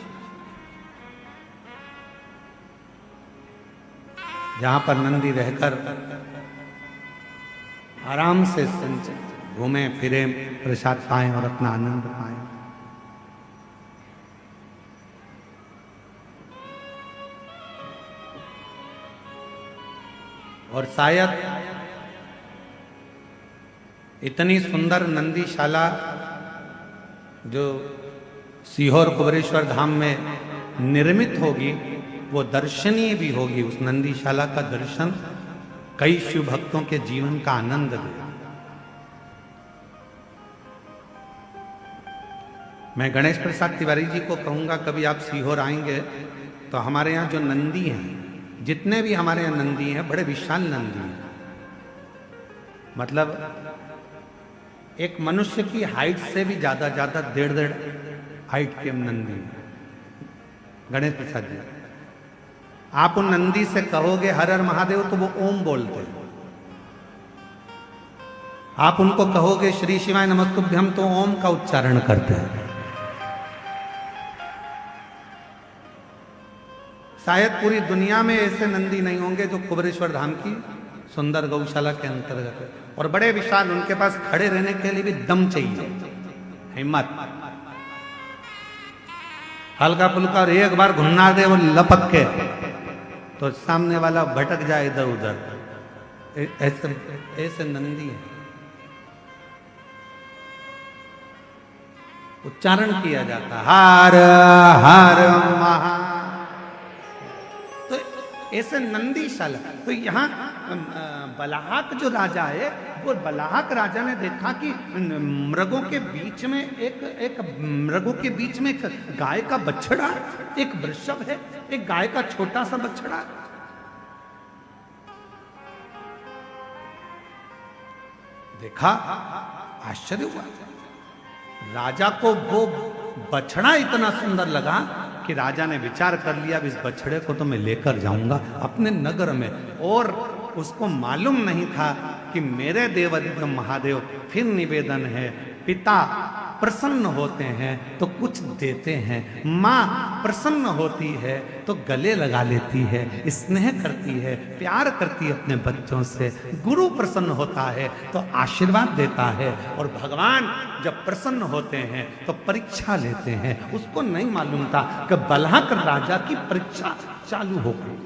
जहां पर नंदी रहकर आराम से घूमे फिरे, प्रसाद पाएं और अपना आनंद पाएं। और शायद इतनी सुंदर नंदीशाला जो सीहोर कुबेरेश्वर धाम में निर्मित होगी, वो दर्शनीय भी होगी। उस नंदीशाला का दर्शन कई शिव भक्तों के जीवन का आनंद दे। मैं गणेश प्रसाद तिवारी जी को कहूंगा, कभी आप सीहोर आएंगे तो हमारे यहाँ जो नंदी हैं, जितने भी हमारे यहाँ नंदी हैं, बड़े विशाल नंदी हैं। मतलब एक मनुष्य की हाइट से भी ज्यादा 1.5 हाइट के नंदी हैं। गणेश प्रसाद जी, आप उन नंदी से कहोगे हर हर महादेव, तो वो ओम बोलते हैं। आप उनको कहोगे श्री शिवाय नमस्तुभ्यम, तो ओम का उच्चारण करते हैं। शायद पूरी दुनिया में ऐसे नंदी नहीं होंगे जो कुबेरेश्वर धाम की सुंदर गौशाला के अंतर्गत है। और बड़े विशाल, उनके पास खड़े रहने के लिए भी दम चाहिए, हिम्मत। हल्का फुल्का और एक बार घुन्ना दे वो लपक के, तो सामने वाला भटक जाए इधर उधर। ऐसे ऐसे नंदी है। उच्चारण किया जाता हर हर महा, तो ऐसे नंदीशाला। तो यहाँ बलाहक जो राजा है, वो बलाहक राजा ने देखा कि मृगों के बीच में एक मृगों के बीच में एक गाय का बछड़ा, एक वृषभ है, एक गाय का छोटा सा बछड़ा। देखा, आश्चर्य हुआ। राजा को वो बछड़ा इतना सुंदर लगा कि राजा ने विचार कर लिया, इस बछड़े को तो मैं लेकर जाऊंगा अपने नगर में। और उसको मालूम नहीं था कि मेरे देवादित्य महादेव फिर निवेदन है, पिता प्रसन्न होते हैं तो कुछ देते हैं, माँ प्रसन्न होती है तो गले लगा लेती है, स्नेह करती है, प्यार करती है अपने बच्चों से, गुरु प्रसन्न होता है तो आशीर्वाद देता है, और भगवान जब प्रसन्न होते हैं तो परीक्षा लेते हैं। उसको नहीं मालूम था कि बलहक राजा की परीक्षा चालू हो गई।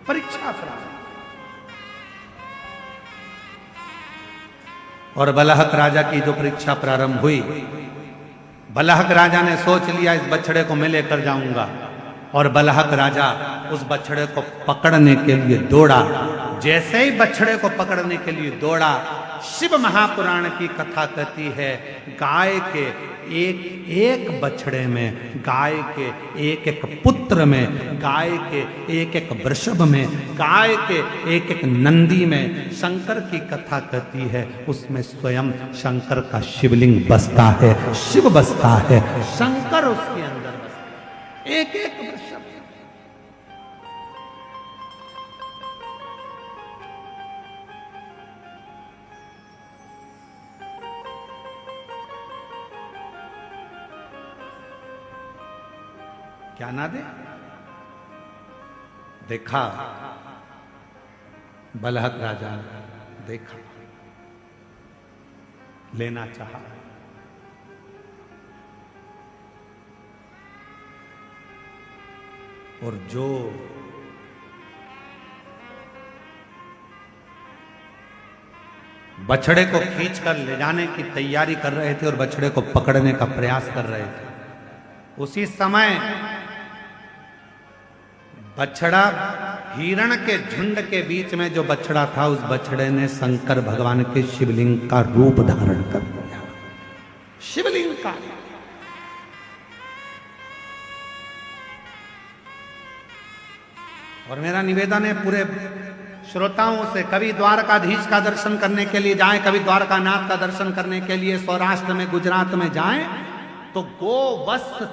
परीक्षा प्रारंभ, और बलहक राजा की जो परीक्षा प्रारंभ हुई, बलहक राजा ने सोच लिया इस बछड़े को मैं लेकर जाऊंगा। और बलहक राजा उस बछड़े को पकड़ने के लिए दौड़ा। जैसे ही बछड़े को पकड़ने के लिए दौड़ा, शिव महापुराण की कथा कहती है, गाय के एक एक बछड़े में, गाय के एक एक पुत्र में, गाय के एक एक वृषभ में, गाय के एक एक नंदी में शंकर की कथा कहती है। उसमें स्वयं शंकर का शिवलिंग बसता है, शिव बसता है, शंकर उसके अंदर बसता है, एक एक वृषभ। क्या ना दे? देखा, बलहक राजा ने देखा, लेना चाहा, और जो बछड़े को खींचकर ले जाने की तैयारी कर रहे थे और बछड़े को पकड़ने का प्रयास कर रहे थे। उसी समय बछड़ा, हिरण के झुंड के बीच में जो बछड़ा था, उस बछड़े ने शंकर भगवान के शिवलिंग का रूप धारण कर लिया। शिवलिंग का। और मेरा निवेदन है पूरे श्रोताओं से, कभी द्वारकाधीश का दर्शन करने के लिए जाएं, कभी द्वारकानाथ का दर्शन करने के लिए सौराष्ट्र में, गुजरात में जाएं, तो गो वस्त्र